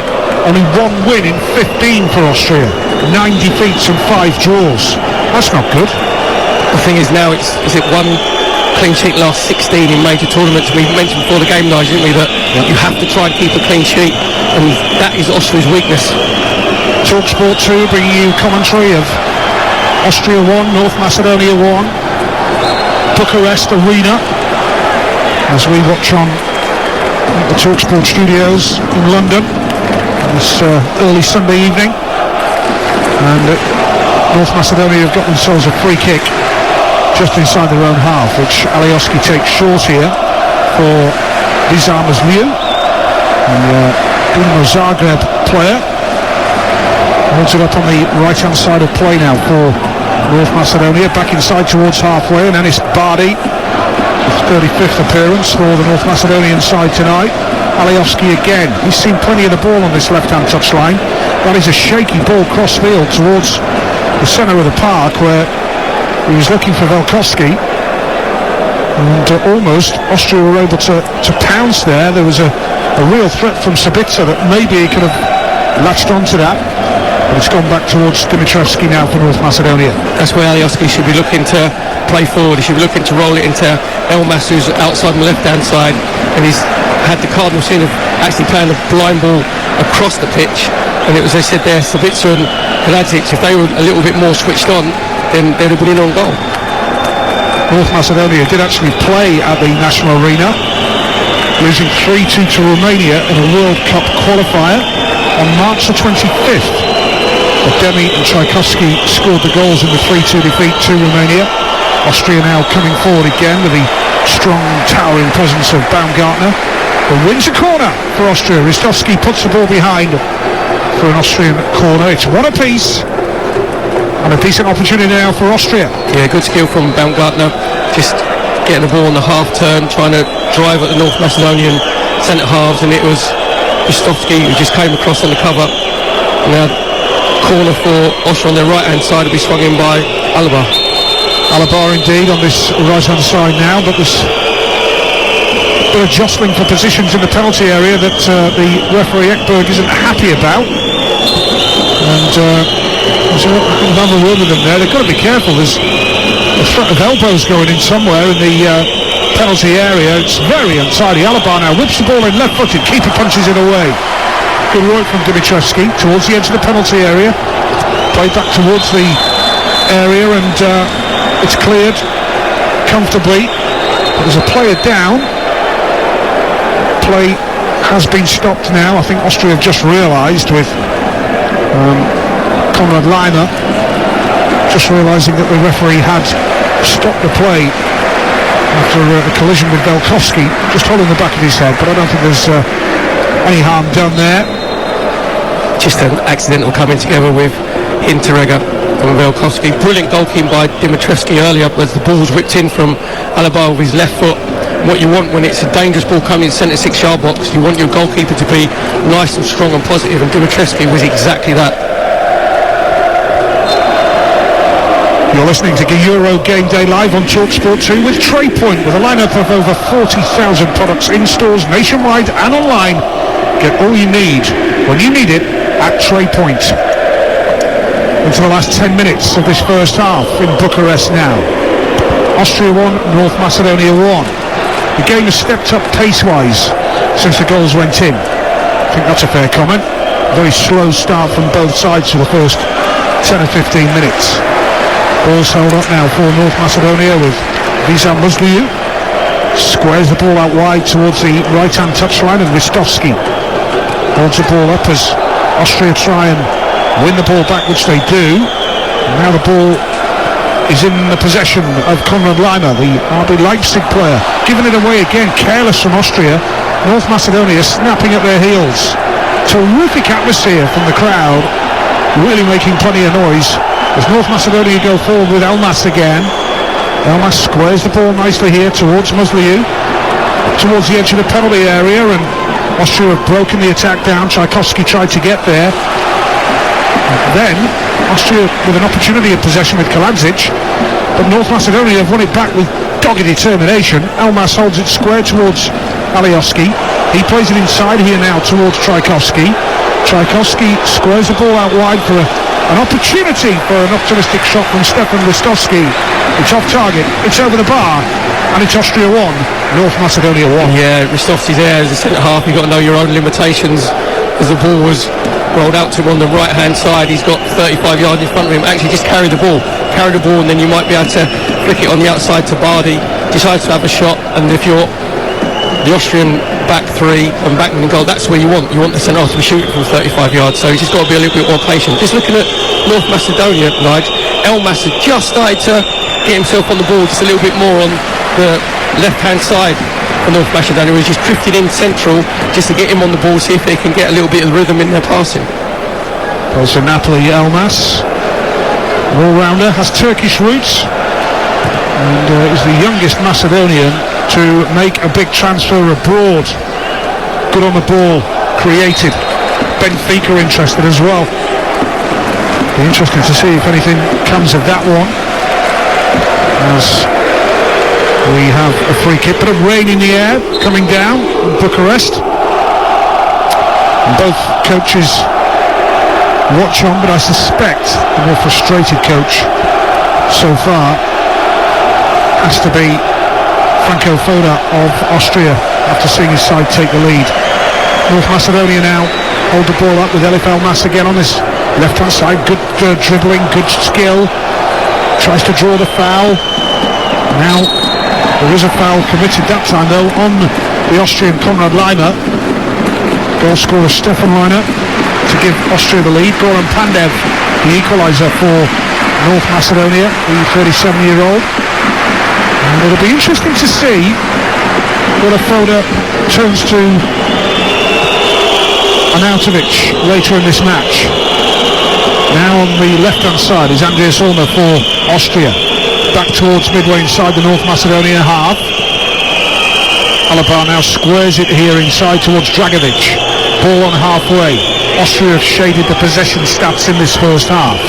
only one win in 15 for Austria, 9 defeats and 5 draws. That's not good. The thing is now, is it one clean sheet last 16 in major tournaments? We mentioned before the game, Nigel, didn't we, that you have to try and keep a clean sheet, and that is Austria's weakness. Talksport 2 bringing you commentary of Austria 1, North Macedonia 1. Bucharest Arena, as we watch on the Talksport studios in London this early Sunday evening. And North Macedonia have got themselves a free kick just inside their own half, which Alioski takes short here for Nizar Mazliu, the Dinamo Zagreb player. Holds it up on the right hand side of play now for North Macedonia, back inside towards halfway, and Enis Bardi, his 35th appearance for the North Macedonian side tonight. Alioski again, he's seen plenty of the ball on this left-hand touchline. That is a shaky ball cross-field towards the centre of the park, where he was looking for Velkoski, and almost Austria were able to pounce there. There was a real threat from Sabica that maybe he could have latched onto that. But it's gone back towards Dimitrevski now for North Macedonia. That's where Alioski should be looking to play forward. He should be looking to roll it into Elmas, who's outside on the left-hand side, and he's had the cardinal sin of actually playing a blind ball across the pitch. And it was, they said there, Sabica and Kaladzic, if they were a little bit more switched on, then they'd have been in on goal. North Macedonia did actually play at the National Arena, losing 3-2 to Romania in a World Cup qualifier on March the 25th. Demi and Tchaikovsky scored the goals in the 3-2 defeat to Romania. Austria now coming forward again with the strong, towering presence of Baumgartner. The wins a corner for Austria. Ristovski puts the ball behind for an Austrian corner. It's one apiece, and a decent opportunity now for Austria. Yeah, good skill from Baumgartner, just getting the ball on the half turn, trying to drive at the North Macedonian centre halves, and it was Ristovski who just came across on the cover. Now corner for Austria on their right hand side will be swung in by Alaba. Alaba indeed on this right hand side now, but there's a bit of jostling for positions in the penalty area that the referee Ekberg isn't happy about, and there's another word with them there. They've got to be careful. There's a threat of elbows going in somewhere in the penalty area. It's very untidy. Alaba now whips the ball in left footed, keeper punches it away. Good work from Dimitrevski towards the edge of the penalty area, played back towards the area, and it's cleared comfortably. But there's a player down. Play has been stopped now. I think Austria have just realised with Konrad Laimer just realising that the referee had stopped the play after a collision with Velkoski, just holding the back of his head, but I don't think there's any harm done there. Just an accidental coming together with Hinteregger and Velkoski. Brilliant goalkeeping by Dimitrevski earlier as the ball was whipped in from Alaba with his left foot. What you want when it's a dangerous ball coming in the centre 6 yard box, you want your goalkeeper to be nice and strong and positive, and Dimitrevski was exactly that. You're listening to Euro Game Day live on Talksport 2 with TradePoint, with a lineup of over 40,000 products in stores nationwide and online. Get all you need when you need it at TradePoint. Into the last 10 minutes of this first half in Bucharest now. Austria 1, North Macedonia 1. The game has stepped up pace-wise since the goals went in. I think that's a fair comment. Very slow start from both sides for the first 10 or 15 minutes. Ball's held up now for North Macedonia with Nizar Mazliu. Squares the ball out wide towards the right-hand touchline, and Ristovski holds the ball up as Austria try and win the ball back, which they do. And now the ball is in the possession of Konrad Laimer, the RB Leipzig player. Giving it away again, careless from Austria. North Macedonia snapping at their heels. Terrific atmosphere from the crowd, really making plenty of noise as North Macedonia go forward with Elmas again. Elmas squares the ball nicely here towards Mazliu, towards the edge of the penalty area, and Austria have broken the attack down. Tchaikovsky tried to get there. Then Austria with an opportunity of possession with Kaladzic, but North Macedonia have won it back with dogged determination. Elmas holds it square towards Alioski. He plays it inside here now towards Tchaikovsky. Tchaikovsky squares the ball out wide for an opportunity for an optimistic shot from Stefan Ristovski. It's off target, it's over the bar, and it's Austria 1, North Macedonia 1. Yeah, Ristovski there as a centre half. You've got to know your own limitations, as the ball was rolled out to him on the right hand side. He's got 35 yards in front of him. Actually just carry the ball, and then you might be able to flick it on the outside to Bardi. Decides to have a shot, and if you're the Austrian back three and backman in goal, that's where you want the centre-half to be shooting from 35 yards, so he's just got to be a little bit more patient. Just looking at North Macedonia, Nigel, Elmas has just started to get himself on the ball just a little bit more on the left-hand side for North Macedonia. He's just drifted in central just to get him on the ball, see if they can get a little bit of rhythm in their passing. Also Napoli Elmas, all-rounder, has Turkish roots and is the youngest Macedonian to make a big transfer abroad. Good on the ball, created. Benfica interested as well. Be interesting to see if anything comes of that one, as we have a free kick. Bit of rain in the air coming down in Bucharest, and both coaches watch on, but I suspect the more frustrated coach so far has to be Franco Foda of Austria, after seeing his side take the lead. North Macedonia now hold the ball up with Elif Elmas again on this left hand side. Good dribbling, good skill. Tries to draw the foul. Now there is a foul committed that time though on the Austrian Konrad Leimer. Goal scorer Stefan Leimer to give Austria the lead. Goran Pandev, the equaliser for North Macedonia, the 37-year-old. And it'll be interesting to see whether Foda turns to Arnautovic later in this match. Now on the left-hand side is Andreas Ulmer for Austria. Back towards midway inside the North Macedonia half. Alabar now squares it here inside towards Dragovic. Ball on halfway. Austria have shaded the possession stats in this first half.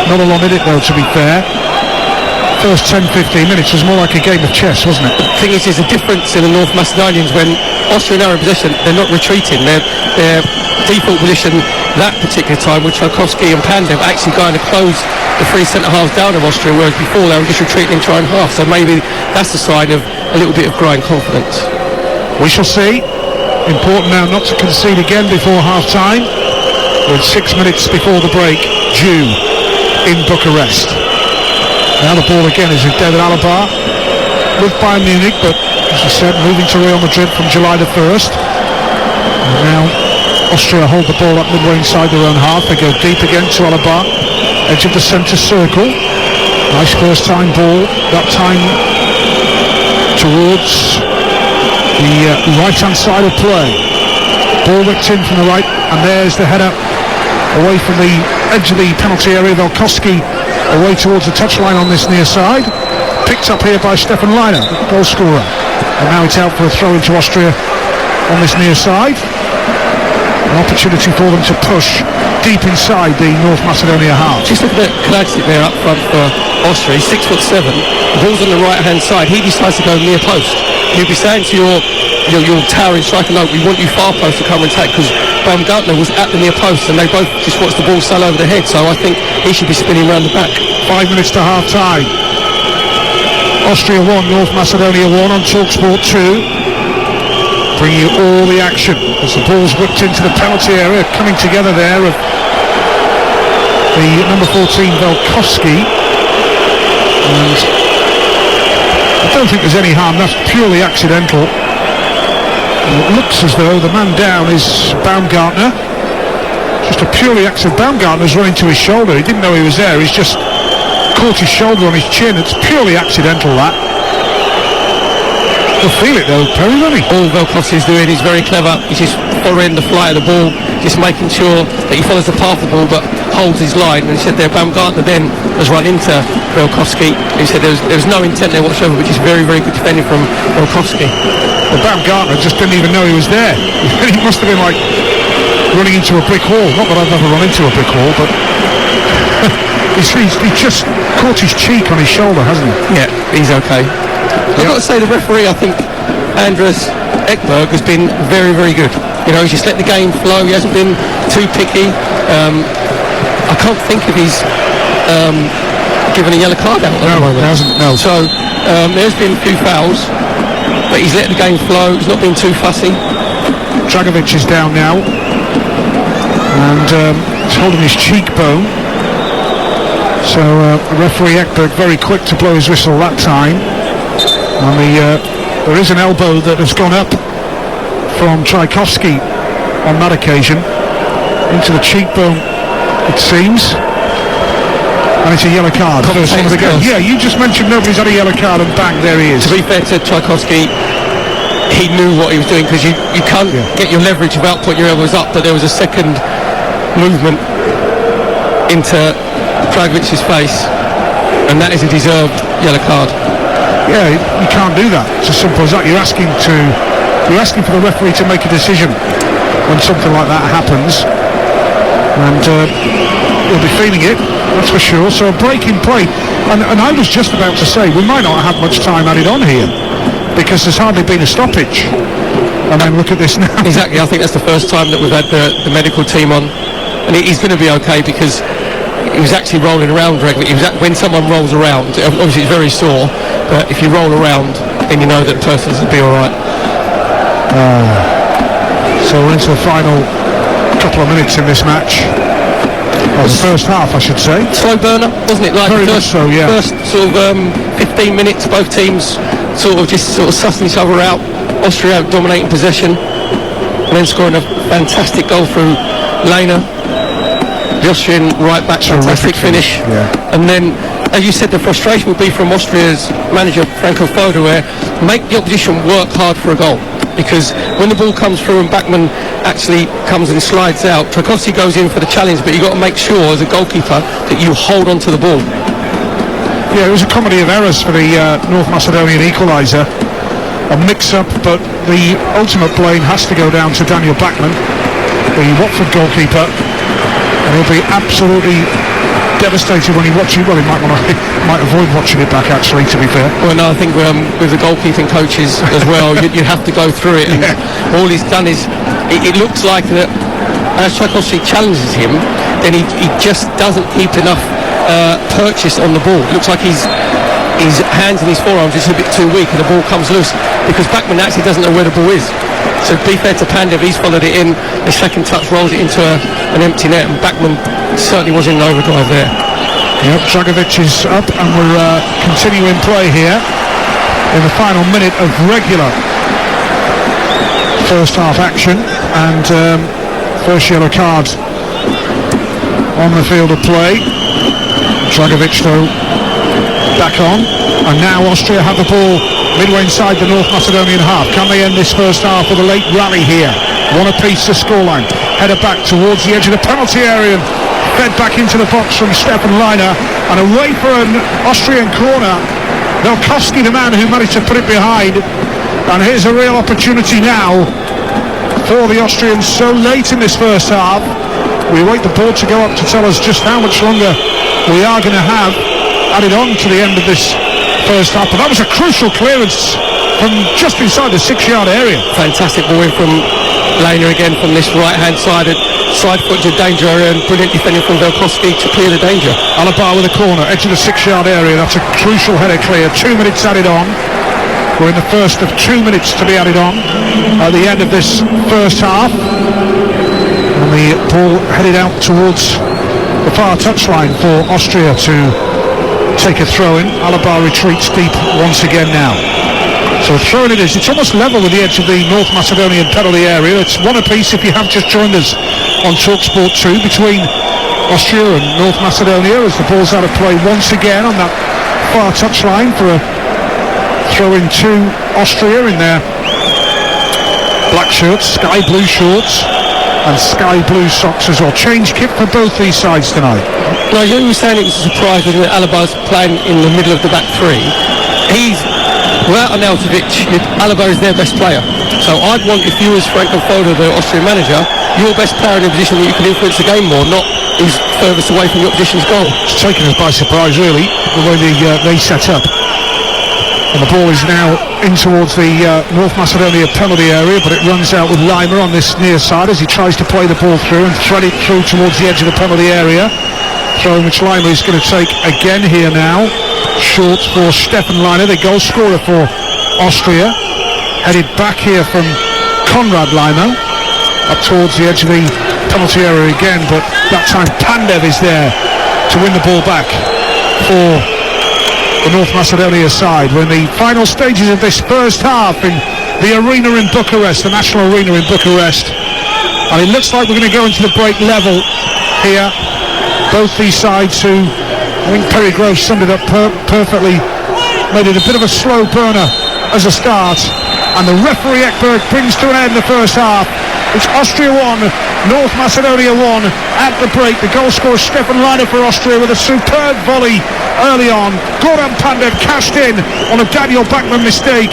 Not a lot in it though, to be fair. First 10-15 minutes was more like a game of chess, wasn't it? The thing is, there's a difference in the North Macedonians. When Austria are in possession, they're not retreating. Their default position that particular time with Tchaikovsky and Pandev actually going to close the three centre-halves down of Austria, whereas before they were just retreating and trying half. So maybe that's a sign of a little bit of growing confidence. We shall see. Important now not to concede again before half-time. With 6 minutes before the break due in Bucharest. Now the ball again is with David Alabar with Bayern Munich, but as I said, moving to Real Madrid from July the 1st. And now Austria hold the ball up midway inside their own half. They go deep again to Alabar, edge of the centre circle. Nice first time ball, that time towards the right hand side of play. Ball whipped in from the right, and there's the header away from the edge of the penalty area. Velkoski away towards the touchline on this near side. Picked up here by Stefan Leimer, goal scorer. And now it's out for a throw into Austria on this near side. An opportunity for them to push deep inside the North Macedonia half. Just look at Kaladzic there up front for Austria. He's 6'7". The ball's on the right hand side. He decides to go near post. You'll be saying to your towering striker, no, we want you far post to come and attack, because Baumgartner was at the near post and they both just watched the ball sail over the head, so I think he should be spinning around the back. 5 minutes to half time. Austria 1, North Macedonia 1 on Talksport 2. Bring you all the action as the ball's whipped into the penalty area, coming together there of the number 14 Velkoski, and I don't think there's any harm, that's purely accidental. It looks as though the man down is Baumgartner. Just a purely accident. Baumgartner's running to his shoulder. He didn't know he was there. He's just caught his shoulder on his chin. It's purely accidental, that. He'll feel it though, Perry, won't he? All Velkoski's doing is very clever. He's just following the flight of the ball, just making sure that he follows the path of the ball but holds his line. And he said there, Baumgartner then has run into Velkoski. He said there was no intent there whatsoever, which is very, very good defending from Velkoski. Well, Baumgartner just didn't even know he was there. He must have been like running into a brick wall. Not that I've ever run into a brick wall, but he just caught his cheek on his shoulder, hasn't he? Yeah, he's okay. I've got to say, the referee, I think Andras Ekberg has been very, very good. You know, he's just let the game flow. He hasn't been too picky. I can't think if he's given a yellow card out at the moment. No, he hasn't, no. So there's been a few fouls, but he's let the game flow. He's not been too fussy. Dragovic is down now. and he's holding his cheekbone. So referee Ekberg very quick to blow his whistle that time. And there is an elbow that has gone up from Tchaikovsky on that occasion into the cheekbone, it seems. And it's a yellow card. First one of the game. Yeah, you just mentioned nobody's had a yellow card, and bang, there he is. To be fair to Tchaikovsky, he knew what he was doing, because you can't get your leverage without putting your elbows up, but there was a second movement into Dragovic's face, and that is a deserved yellow card. Yeah, you can't do that. It's as simple as that. You're asking for the referee to make a decision when something like that happens, and he'll be feeling it, that's for sure. So a break in play, and I was just about to say we might not have much time added on here, because there's hardly been a stoppage. And then look at this now. Exactly, I think that's the first time that we've had the medical team on, and he's going to be okay, because he was actually rolling around, Dragovic. When someone rolls around, obviously it's very sore, but if you roll around, then you know that the person's going to be all right. So we're into the final couple of minutes in this match. Well, the first half, I should say. Slow burner, wasn't it? Like very the much so, yeah. First sort of 15 minutes, both teams sort of sussing each other out. Austria dominating possession, and then scoring a fantastic goal through Lehner. The Austrian right back, fantastic finish. Yeah. And then, as you said, the frustration would be from Austria's manager Franco Foda, where make the opposition work hard for a goal. Because when the ball comes through and Bachmann actually comes and slides out, Tchaikovsky goes in for the challenge, but you've got to make sure as a goalkeeper that you hold on to the ball. Yeah, it was a comedy of errors for the North Macedonian equaliser. A mix-up, but the ultimate blame has to go down to Daniel Bachmann, the Watford goalkeeper, and he'll be absolutely devastated when he watches it. Well, he might avoid watching it back, actually, to be fair. Well, no, I think with the goalkeeping coaches as well, you have to go through it, and all he's done is it looks like that as Tchaikovsky challenges him, then he just doesn't keep enough purchase on the ball. It looks like his hands and his forearms is a bit too weak, and the ball comes loose, because Bachmann actually doesn't know where the ball is. So to be fair to Pandev, he's followed it in, the second touch rolls it into an empty net, and Bachmann certainly was in an overdrive there. Yep, Dragovic is up, and we're continuing play here in the final minute of regular first half action, and first yellow card on the field of play. Dragovic though back on, and now Austria have the ball midway inside the North Macedonian half. Can they end this first half with a late rally here? One apiece to scoreline. Header back towards the edge of the penalty area, and fed back into the box from Stefan Lehner, and away for an Austrian corner. Velkovsky, the man who managed to put it behind, and here's a real opportunity now for the Austrians so late in this first half. We wait the board to go up to tell us just how much longer we are going to have added on to the end of this first half, but that was a crucial clearance from just inside the 6-yard area. Fantastic ball in from Lehner again from this right hand side, side foot to danger area, and brilliant defending from Velkovsky to clear the danger. Alabar with a corner, edge of the 6-yard area. That's a crucial header clear. 2 minutes added on. We're in the first of 2 minutes to be added on at the end of this first half, and the ball headed out towards the far touchline for Austria to take a throw-in. Alabar retreats deep once again now. So a throw-in it is. It's almost level with the edge of the North Macedonian penalty area. It's one apiece if you have just joined us on Talksport 2 between Austria and North Macedonia, as the ball's out of play once again on that far touchline for a throw-in to Austria in their black shirts, sky blue shorts and sky blue socks as well. Change kit for both these sides tonight. No, you were saying it was a surprise that Alabar's playing in the middle of the back three. Without Arnautovic, Alabar is their best player. So I'd want, if you was Franco Foda, the Austrian manager, your best player in a position that you can influence the game more, not who's furthest away from the opposition's goal. It's taken us by surprise, really, the way they set up. And the ball is now in towards the North Macedonia penalty area, but it runs out with Lehner on this near side as he tries to play the ball through and thread it through towards the edge of the penalty area. Throwing which Lehner is going to take again here now. Short for Stefan Lehner, the goal scorer for Austria. Headed back here from Konrad Lehner up towards the edge of the penalty area again, but that time Pandev is there to win the ball back for the North Macedonia side. We're in the final stages of this first half in the arena in Bucharest, the national arena in Bucharest, and it looks like we're going to go into the break level here. Both these sides, who I think Perry Groves summed it up perfectly, made it a bit of a slow burner as a start, and the referee Ekberg brings to an end the first half. It's Austria 1, North Macedonia 1 at the break. The goal scorer Stefan Leiner for Austria with a superb volley early on. Goran Pandev cashed in on a Daniel Bachmann mistake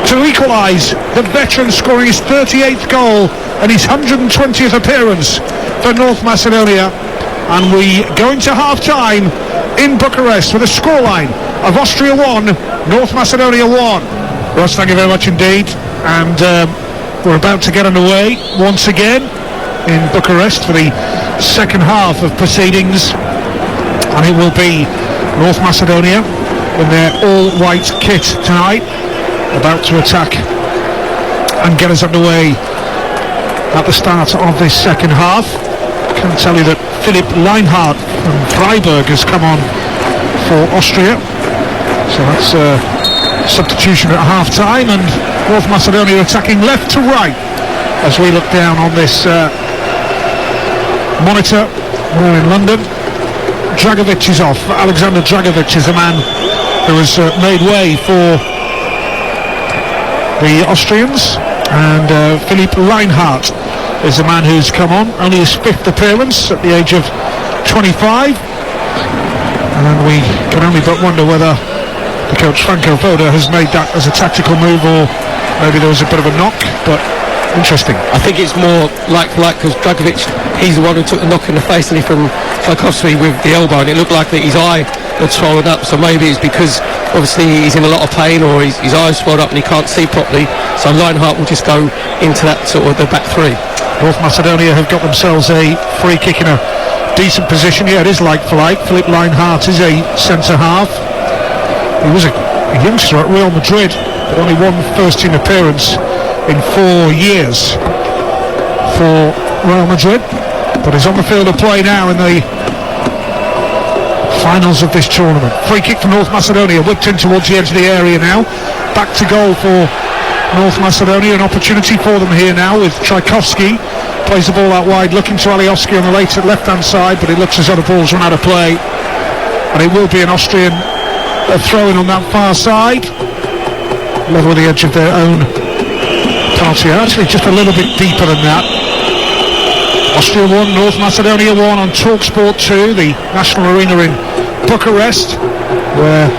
to equalise, the veteran scoring his 38th goal and his 120th appearance for North Macedonia. And we go into half-time in Bucharest with a scoreline of Austria 1, North Macedonia 1. Ross, thank you very much indeed. And we're about to get underway once again in Bucharest for the second half of proceedings, and it will be North Macedonia in their all-white kit tonight, about to attack and get us underway at the start of this second half. I can tell you that Philipp Leinhardt from Freiburg has come on for Austria, so that's substitution at half-time, and North Macedonia attacking left to right as we look down on this monitor. We're in London. Dragovic is off. Alexander Dragovic is the man who has made way for the Austrians, and Philipp Leinhardt is the man who's come on, only his 5th appearance at the age of 25, and we can only but wonder whether the coach Franco Voda has made that as a tactical move, or maybe there was a bit of a knock, but interesting. I think it's more like because Dragovic, he's the one who took the knock in the face, and he from Tchaikovsky with the elbow, and it looked like that his eye had swollen up, so maybe it's because obviously he's in a lot of pain, or his eyes swelled up and he can't see properly, so Leinhardt will just go into that sort of the back three. North Macedonia have got themselves a free kick in a decent position. Yeah, it is like for like. Philipp Leinhardt is a centre half. He was a youngster at Real Madrid, but only one first-team appearance in 4 years for Real Madrid, but he's on the field of play now in the finals of this tournament. Free kick for North Macedonia, whipped in towards the edge of the area now. Back to goal for North Macedonia, an opportunity for them here now with Tchaikovsky. Plays the ball out wide, looking to Alioski on the left-hand side, but it looks as though the ball's run out of play, and it will be an Austrian throw-in on that far side, level with the edge of their own penalty, actually just a little bit deeper than that. Austria 1, North Macedonia 1 on Talksport 2, the national arena in Bucharest, where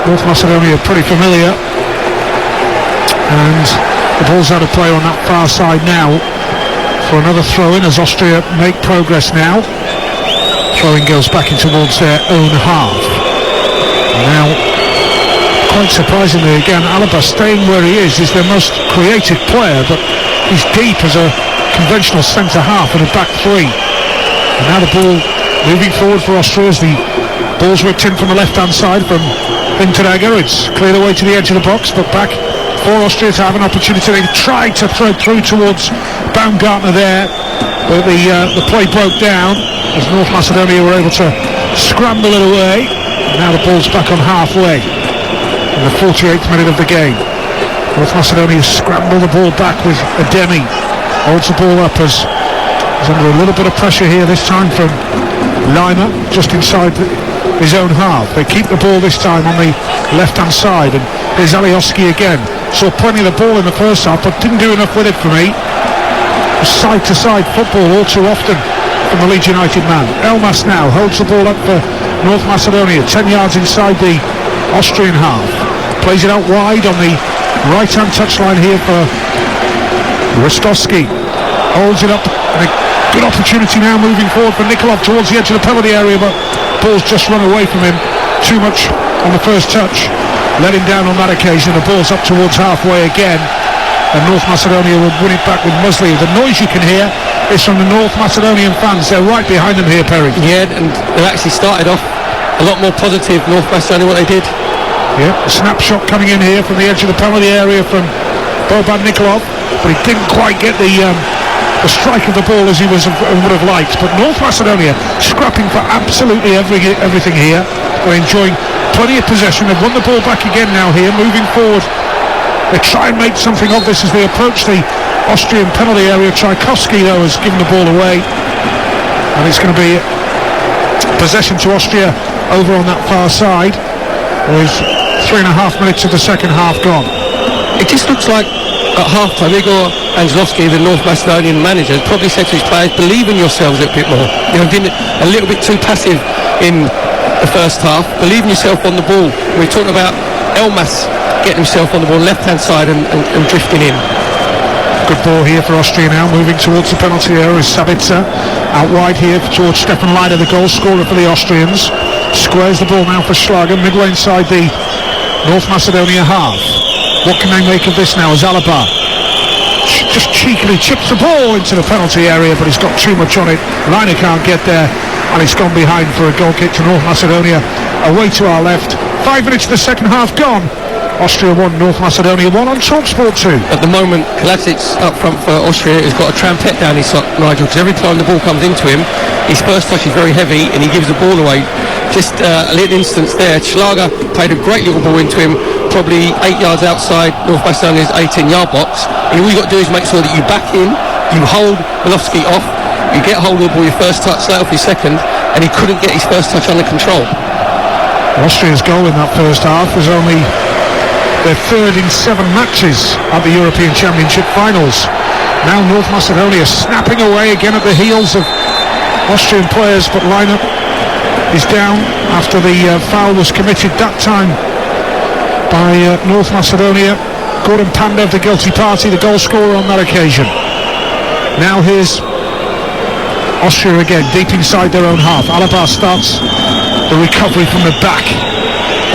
North Macedonia are pretty familiar, and the ball's out of play on that far side now for another throw-in as Austria make progress now. Throw-in goes back in towards their own half. Now, quite surprisingly again, Alaba staying where he is their most creative player, but he's deep as a conventional centre half in a back three. And now the ball moving forward for Austria as the ball's whipped in from the left-hand side from Vinteragger. It's cleared away to the edge of the box, but back for Austria to have an opportunity. They tried to throw through towards Baumgartner there, but the play broke down as North Macedonia were able to scramble it away. And now the ball's back on halfway in the 48th minute of the game. North Macedonia scramble the ball back with Ademi. Holds the ball up as he's under a little bit of pressure here this time from Lima, just inside his own half. They keep the ball this time on the left-hand side, and here's Alioski again. Saw plenty of the ball in the first half, but didn't do enough with it for me. Side-to-side football all too often from the Leeds United man. Elmas now holds the ball up for North Macedonia, 10 yards inside the Austrian half. Plays it out wide on the right-hand touchline here for Rostovski. Holds it up, and a good opportunity now moving forward for Nikolov towards the edge of the penalty area, but ball's just run away from him. Too much on the first touch. Let him down on that occasion. The ball's up towards halfway again, and North Macedonia will win it back with Musley. The noise you can hear is from the North Macedonian fans. They're right behind them here, Perry. Yeah, and they actually started off a lot more positive, North Macedonia, what they did. Yeah, a snapshot coming in here from the edge of the penalty area from Boban Nikolov, but he didn't quite get the the strike of the ball as he would have liked. But North Macedonia scrapping for absolutely everything here. They're enjoying plenty of possession. They've won the ball back again now here, moving forward. They try and make something of this as they approach the Austrian penalty area. Tchaikovsky, though, has given the ball away. And it's going to be possession to Austria over on that far side, with 3.5 minutes of the second half gone. It just looks like at half-time Igor Angelovsky, the North Macedonian manager, probably said to his players, believe in yourselves a little bit more. You know, been a little bit too passive in the first half. Believe in yourself on the ball. We're talking about Elmas getting himself on the ball left-hand side and drifting in. Good ball here for Austria now, moving towards the penalty area is Sabitzer. Out wide here towards Stefan Leider, the goal scorer for the Austrians. Squares the ball now for Schlager, midway inside the North Macedonia half. What can they make of this now as Alaba just cheekily chips the ball into the penalty area, but he's got too much on it. Leider can't get there, and it's gone behind for a goal kick to North Macedonia. Away to our left. 5 minutes of the second half gone. Austria 1, North Macedonia 1 on Talksport 2. At the moment, Kalajic up front for Austria has got a trampet down his sock, Nigel, because every time the ball comes into him, his first touch is very heavy and he gives the ball away. Just a little instance there. Schlager played a great little ball into him, probably 8 yards outside North Macedonia's 18-yard box. And all you've got to do is make sure that you back in, you hold Milovsky off, you get hold of the ball your first touch, let off your second, and he couldn't get his first touch under control. Austria's goal in that first half was only their third in 7 matches at the European Championship finals. Now North Macedonia snapping away again at the heels of Austrian players, but lineup is down after the foul was committed that time by North Macedonia. Gordon Pandev, the guilty party, the goal scorer on that occasion. Now here's Austria again, deep inside their own half. Alaba starts the recovery from the back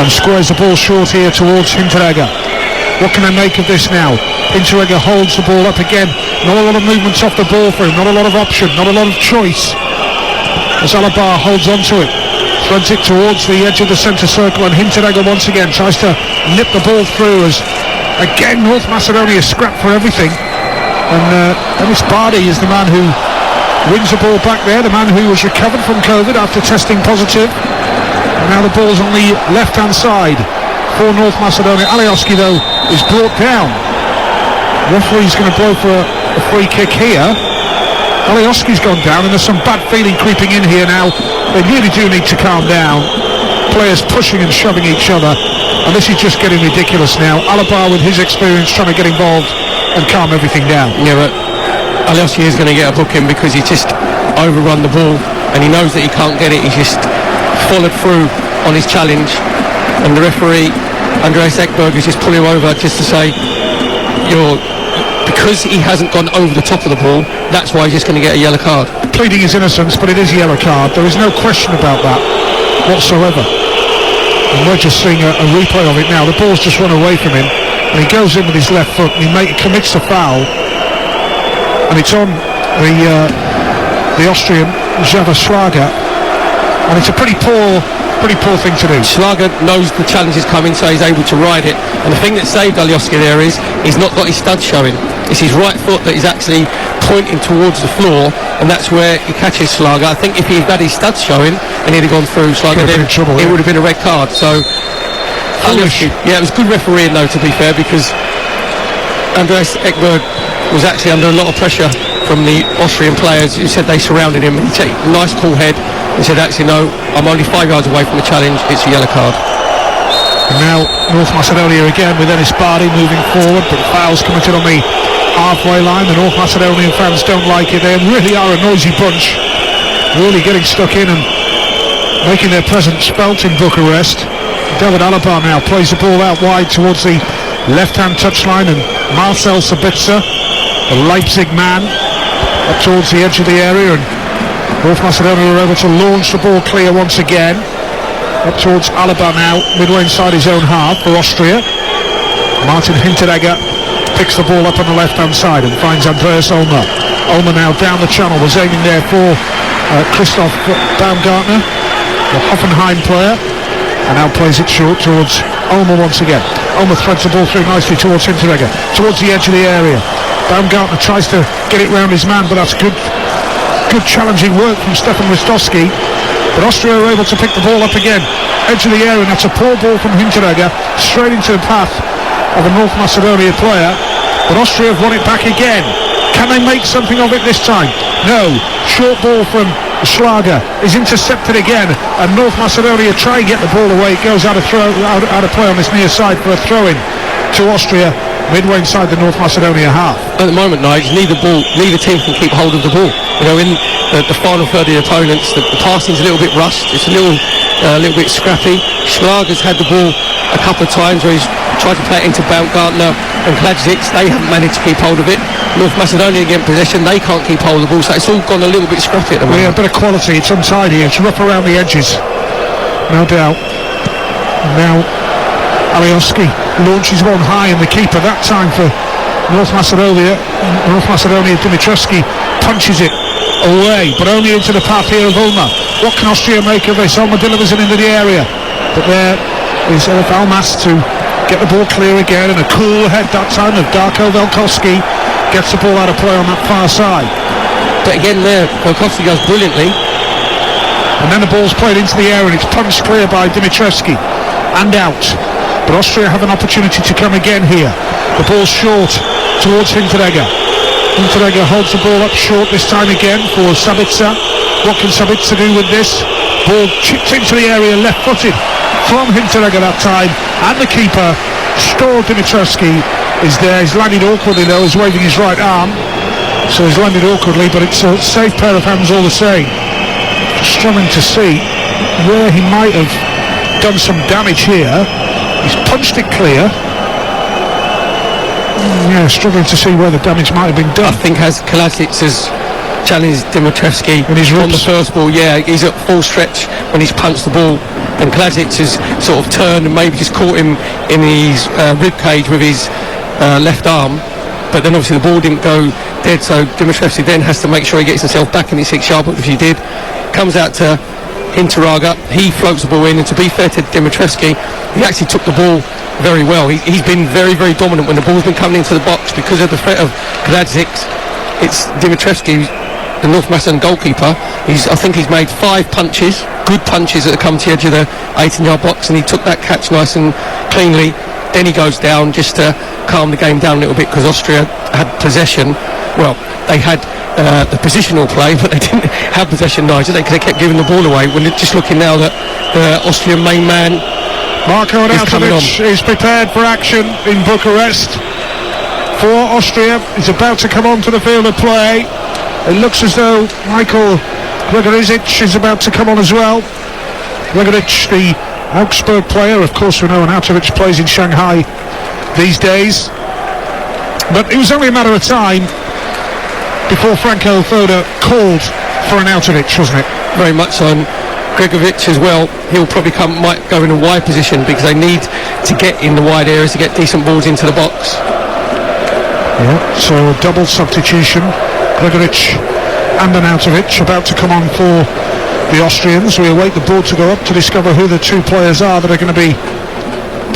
and squares the ball short here towards Hinteregger. What can I make of this now? Hinteregger holds the ball up again. Not a lot of movements off the ball for him, not a lot of option, not a lot of choice. As Alaba holds onto it, threads it towards the edge of the centre circle, and Hinteregger once again tries to nip the ball through as again North Macedonia scrap for everything. And Enis Bardi is the man who wins the ball back there, the man who was recovered from COVID after testing positive. And now the ball's on the left-hand side for North Macedonia. Alioski, though, is brought down. Referee's going to blow for a free kick here. Alioski's gone down, and there's some bad feeling creeping in here now. They really do need to calm down. Players pushing and shoving each other, and this is just getting ridiculous now. Alaba, with his experience, trying to get involved and calm everything down. Yeah, but Alioski is going to get a booking because he just overrun the ball, and he knows that he can't get it. He's just followed through on his challenge, and the referee Andreas Ekberg is just pulling him over just to say, because he hasn't gone over the top of the ball, that's why he's just going to get a yellow card. Pleading his innocence, but it is a yellow card. There is no question about that whatsoever. And we're just seeing a replay of it now. The ball's just run away from him, and he goes in with his left foot, and he commits the foul, and it's on the Austrian Java Schlager. And it's a pretty poor thing to do. Schlager knows the challenge is coming, so he's able to ride it. And the thing that saved Alioski there is he's not got his studs showing. It's his right foot that is actually pointing towards the floor, and that's where he catches Schlager. I think if he had his studs showing and he'd have gone through Schlager, then it would have been a red card. So Alioski, it was good refereeing though, to be fair, because Andreas Ekberg was actually under a lot of pressure from the Austrian players who said they surrounded him. He took a nice cool head. He said, actually, no, I'm only 5 yards away from the challenge. It's a yellow card. And now North Macedonia again with Enis Bardi moving forward, but fouls committed on the halfway line. The North Macedonian fans don't like it. They really are a noisy bunch, really getting stuck in and making their presence felt in Bucharest. David Alaba now plays the ball out wide towards the left-hand touchline, and Marcel Sabitzer, the Leipzig man, up towards the edge of the area, and North Macedonia are able to launch the ball clear once again. Up towards Alaba now, midway inside his own half for Austria. Martin Hinteregger picks the ball up on the left-hand side and finds Andreas Ulmer. Ulmer now down the channel, was aiming there for Christoph Baumgartner, the Hoffenheim player, and now plays it short towards Ulmer once again. Ulmer threads the ball through nicely towards Hinteregger, towards the edge of the area. Baumgartner tries to get it round his man, but that's good challenging work from Stefan Rostowski. But Austria are able to pick the ball up again, edge of the area, and that's a poor ball from Hinteregger, straight into the path of a North Macedonia player. But Austria have won it back again. Can they make something of it this time? No. Short ball from Schlager is intercepted again, and North Macedonia try and get the ball away. It goes out of play on this near side for a throw-in to Austria, midway inside the North Macedonia half. At the moment, Nigel, neither team can keep hold of the ball. You know, in the final third of the opponents, the passing's a little bit rushed. It's a little bit scrappy. Schlager's had the ball a couple of times where he's tried to play it into Baumgartner and Kladzic. They haven't managed to keep hold of it. North Macedonia get possession, they can't keep hold of the ball, so it's all gone a little bit scrappy at the moment. Yeah, a bit of quality, it's untidy, it's rough around the edges, no doubt. Now Alioski launches one high, and the keeper that time for North Macedonia Dimitrescu punches it away, but only into the path here of Ulma. What can Austria make of this? Ulma delivers it into the area, but there is Almas to get the ball clear again, and a cool head that time of Darko Velkovsky gets the ball out of play on that far side. But again there, Velkovsky goes brilliantly, and then the ball's played into the air and it's punched clear by Dimitrescu and out. But Austria have an opportunity to come again here. The ball's short towards Hinteregger. Hinteregger holds the ball up short this time again for Sabitzer. What can Sabitzer do with this? Ball chipped into the area, left-footed from Hinteregger that time, and the keeper, Stor Dimitrescu, is there. He's landed awkwardly though, he's waving his right arm, so he's landed awkwardly, but it's a safe pair of hands all the same. Struggling to see where he might have done some damage here. He's punched it clear. Yeah, struggling to see where the damage might have been done. I think as Kladzic has challenged Dimitrescu on the first ball, yeah, he's at full stretch when he's punched the ball, and Kladzic has sort of turned and maybe just caught him in his rib cage with his left arm, but then obviously the ball didn't go dead, so Dimitrescu then has to make sure he gets himself back in his 6-yard box, which he did. Comes out to Hinteregger, he floats the ball in, and to be fair to Dimitrescu, he actually took the ball very well. He's been very, very dominant when the ball's been coming into the box because of the threat of Kladzic. It's Dimitrescu, the North Macedonian goalkeeper. I think he's made 5 punches, good punches that have come to the edge of the 18-yard box, and he took that catch nice and cleanly. Then he goes down just to calm the game down a little bit, because Austria had possession. Well, they had the positional play, but they didn't have possession, Nigel. They kept giving the ball away. We're just looking now that the Austrian main man Marko Arnautovic is prepared for action in Bucharest for Austria. He's about to come onto the field of play. It looks as though Michael Gregorisic is about to come on as well. Gregoric, the Augsburg player, of course we know Arnautovic plays in Shanghai these days, but it was only a matter of time before Franco Foda called for Arnautovic, wasn't it? Very much so. And Gregoric as well, he'll probably might go in a wide position, because they need to get in the wide areas to get decent balls into the box. Yeah, so a double substitution. Gregoric and Arnautovic about to come on for the Austrians. We await the ball to go up to discover who the 2 players are that are going to be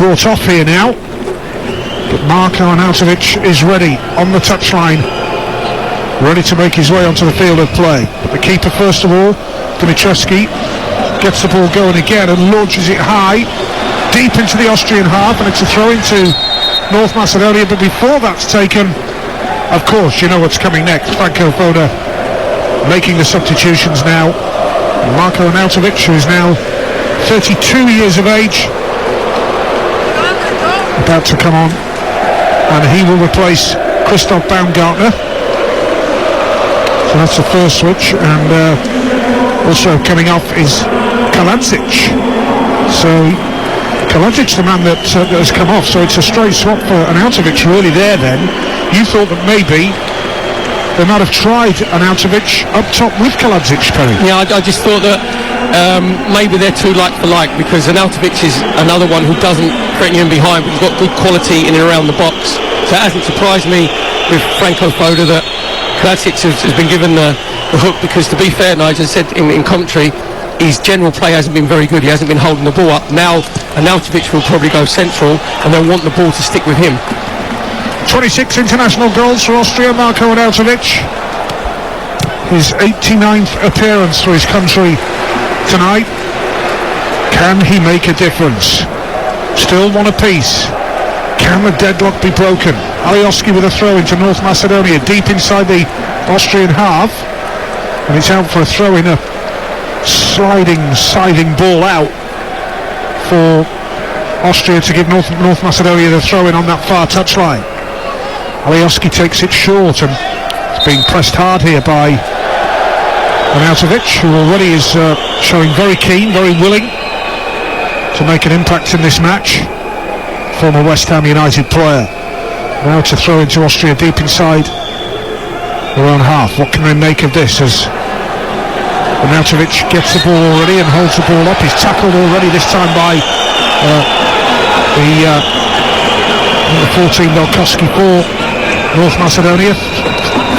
brought off here now. But Marko Arnautovic is ready on the touchline, ready to make his way onto the field of play. But the keeper, first of all, Dimitrescu, gets the ball going again and launches it high, deep into the Austrian half, and it's a throw into North Macedonia. But before that's taken, of course, you know what's coming next. Franco Foda making the substitutions now. Marko Arnautovic, who is now 32 years of age, about to come on, and he will replace Christoph Baumgartner. So that's the first switch, and also coming off is Kladzic. So Kaladzic's the man that has come off, so it's a straight swap for Arnautovic really there then. You thought that maybe they might have tried Arnautovic up top with Kladzic, Perry. Yeah, I just thought that maybe they're too like for like, because Arnautovic is another one who doesn't threaten you in behind, but he's got good quality in and around the box. So it hasn't surprised me with Franco Foda that Kladzic has been given the hook, because to be fair, Nigel said in commentary, his general play hasn't been very good. He hasn't been holding the ball up. Now Arnautovic will probably go central, and they'll want the ball to stick with him. 26 international goals for Austria, Marko Arnautovic. His 89th appearance for his country tonight. Can he make a difference? Still one apiece. Can the deadlock be broken? Alioski with a throw into North Macedonia, deep inside the Austrian half, and it's out for a throw in, a sliding, scything ball out for Austria to give North Macedonia the throw in on that far touchline. Alioski takes it short, and it's being pressed hard here by Arnautovic, who already is showing very keen, very willing to make an impact in this match. Former West Ham United player. Now to throw into Austria deep inside their own half. What can they make of this as Arnautovic gets the ball already and holds the ball up? He's tackled already, this time by the 14 Belkowski for North Macedonia.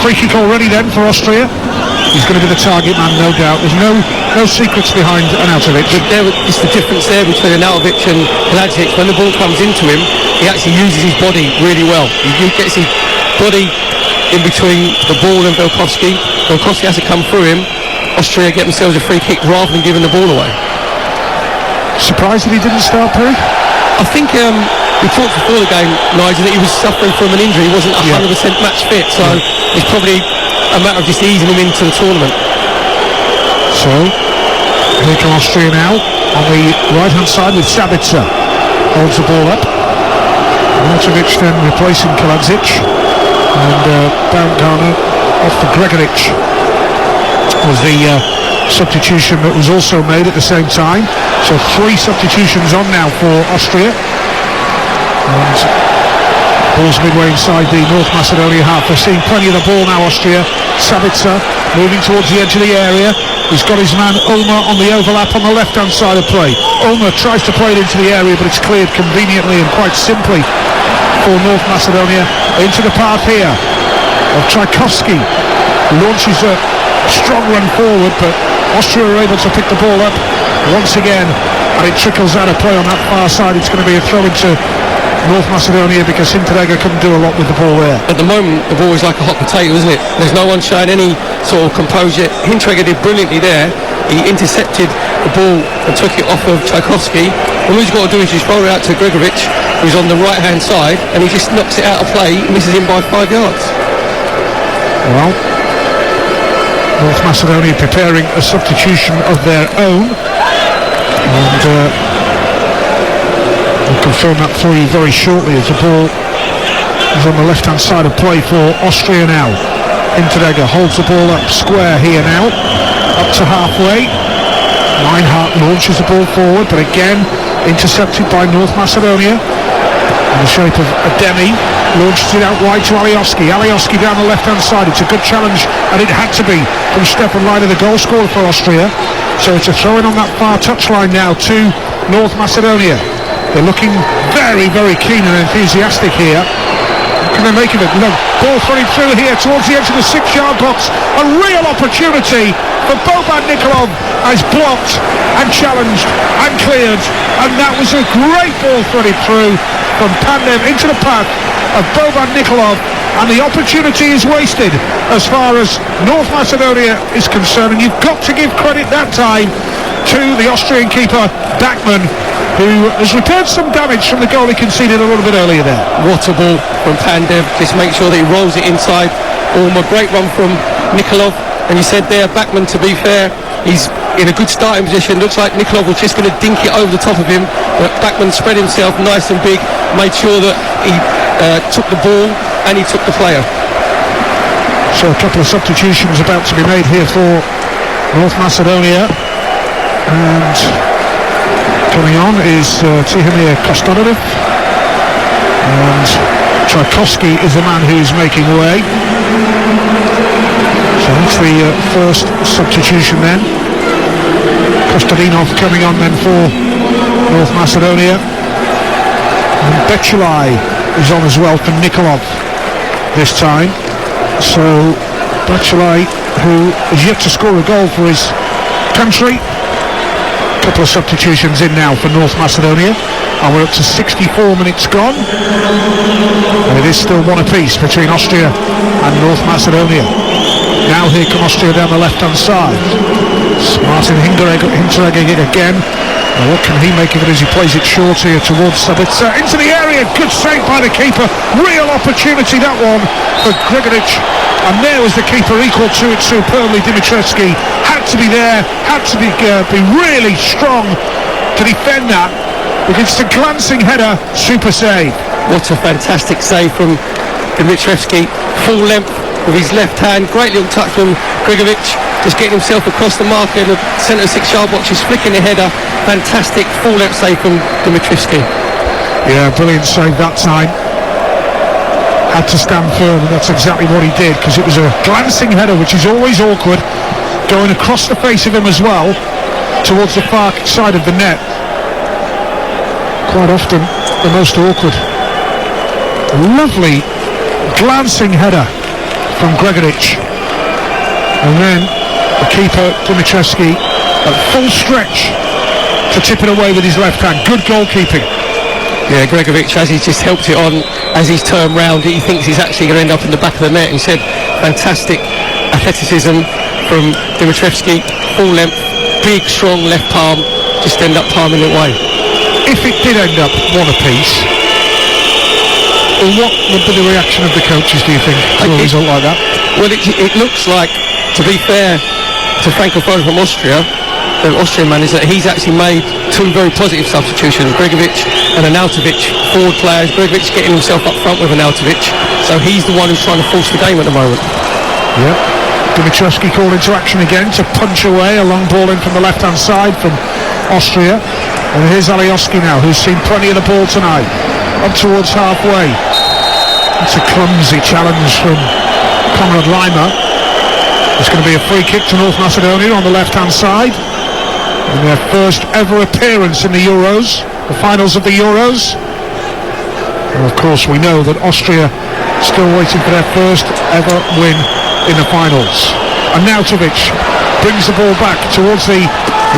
Free kick already then for Austria. He's going to be the target man, no doubt. There's no secrets behind Arnautovic. It's the difference there between Arnautovic and Kalajic. When the ball comes into him, he actually uses his body really well. He gets his body in between the ball and Belkowski. Belkowski has to come through him. Austria get themselves a free kick rather than giving the ball away. Surprised that he didn't start, Perry? I think we talked before the game, Nigel, that he was suffering from an injury. He wasn't 100% match fit, so it's probably a matter of just easing him into the tournament. So, here come Austria now on the right hand side with Sabitzer. Holds the ball up. Arnautovic then replacing Kalajic, and Baumgartner off for Gregoric was the substitution that was also made at the same time. So 3 substitutions on now for Austria, and ball's midway inside the North Macedonia half. They're seeing plenty of the ball now, Austria. Sabitzer moving towards the edge of the area. He's got his man Ulmer on the overlap on the left hand side of play. Ulmer tries to play it into the area, but it's cleared conveniently and quite simply for North Macedonia. Into the path here of Tchaikovsky, who launches a strong run forward, but Austria are able to pick the ball up once again, and it trickles out of play on that far side. It's going to be a throw into North Macedonia because Hinteregger couldn't do a lot with the ball there. At the moment, the ball is like a hot potato, isn't it? There's no one showing any sort of composure. Hinteregger did brilliantly there. He intercepted the ball and took it off of Tchaikovsky. All he's got to do is just roll it out to Gregoric, who's on the right-hand side, and he just knocks it out of play, misses him by 5 yards. Well, North Macedonia preparing a substitution of their own, and we'll confirm that for you very shortly as the ball is on the left hand side of play for Austria now. Hinteregger holds the ball up square here now, up to halfway. Reinhardt launches the ball forward, but again intercepted by North Macedonia in the shape of Ademi. Launches it out wide to Alioski. Alioski down the left hand side. It's a good challenge, and it had to be from Stefan Leiner, the goal scorer for Austria. So it's a throw in on that far touchline now to North Macedonia. They're looking very, very keen and enthusiastic here. What can they make of it? No, ball thrown through here towards the edge of the 6-yard box. A real opportunity for Boban Nikolov, as blocked and challenged and cleared, and that was a great ball thrown through from Pandev into the path of Boban Nikolov, and the opportunity is wasted as far as North Macedonia is concerned. And you've got to give credit that time to the Austrian keeper Bachmann, who has repaired some damage from the goal he conceded a little bit earlier there. What a ball from Pandev. Just make sure that he rolls it inside. A great run from Nikolov. And you said there, Bachmann, to be fair, he's in a good starting position. Looks like Nikolov was just going to dink it over the top of him, but Bachmann spread himself nice and big, made sure that he took the ball and he took the player. So a couple of substitutions about to be made here for North Macedonia, and coming on is Tihomir Kostadinov, and Tchaikovsky is the man who's making way. So that's the first substitution then. Kostadinov coming on then for North Macedonia, and Bechelai is on as well for Nikolov this time. So Bechelai, who is yet to score a goal for his country, couple of substitutions in now for North Macedonia, and we're up to 64 minutes gone, and it is still one apiece between Austria and North Macedonia. Now here come Austria down the left hand side. Martin Hinteregger again. Now what can he make of it as he plays it short here towards Sabica, into the area. Good save by the keeper, real opportunity that one for Gregoric, and there was the keeper equal to it superbly. Dimitrievski had to be there, had to be really strong to defend that. Against a glancing header, super save. What a fantastic save from Dimitrievski, full length with his left hand, great little touch from Gregoric, just getting himself across the marker in the centre 6-yard box, he's flicking the header, fantastic full length save from Dimitrievski. Yeah, brilliant save that time. Had to stand firm, and that's exactly what he did, because it was a glancing header, which is always awkward, going across the face of him as well, towards the far side of the net. Quite often the most awkward. A lovely glancing header from Gregoric, and then the keeper Dimitrievski at full stretch to tip it away with his left hand. Good goalkeeping. Yeah, Gregoric, as he's just helped it on, as he's turned round, he thinks he's actually going to end up in the back of the net. He said fantastic athleticism from Dimitrievski, full length, big strong left palm, just end up palming it away. If it did end up one apiece, what would be the reaction of the coaches, do you think, to a result like that? Well, it looks like, to be fair to Franco Foda from Austria, the Austrian manager, he's actually made two very positive substitutions, Gregoric and Arnautovic, forward players. Gregoric getting himself up front with Arnautovic, so he's the one who's trying to force the game at the moment. Yeah, Dimitrievski called into action again to punch away a long ball in from the left hand side from Austria, and here's Alioski now, who's seen plenty of the ball tonight, up towards halfway. It's a clumsy challenge from Konrad Lima. It's going to be a free kick to North Macedonia on the left hand side in their first ever appearance in the Euros, the finals of the Euros. And of course we know that Austria still waiting for their first ever win in the finals. And Arnautovic brings the ball back towards the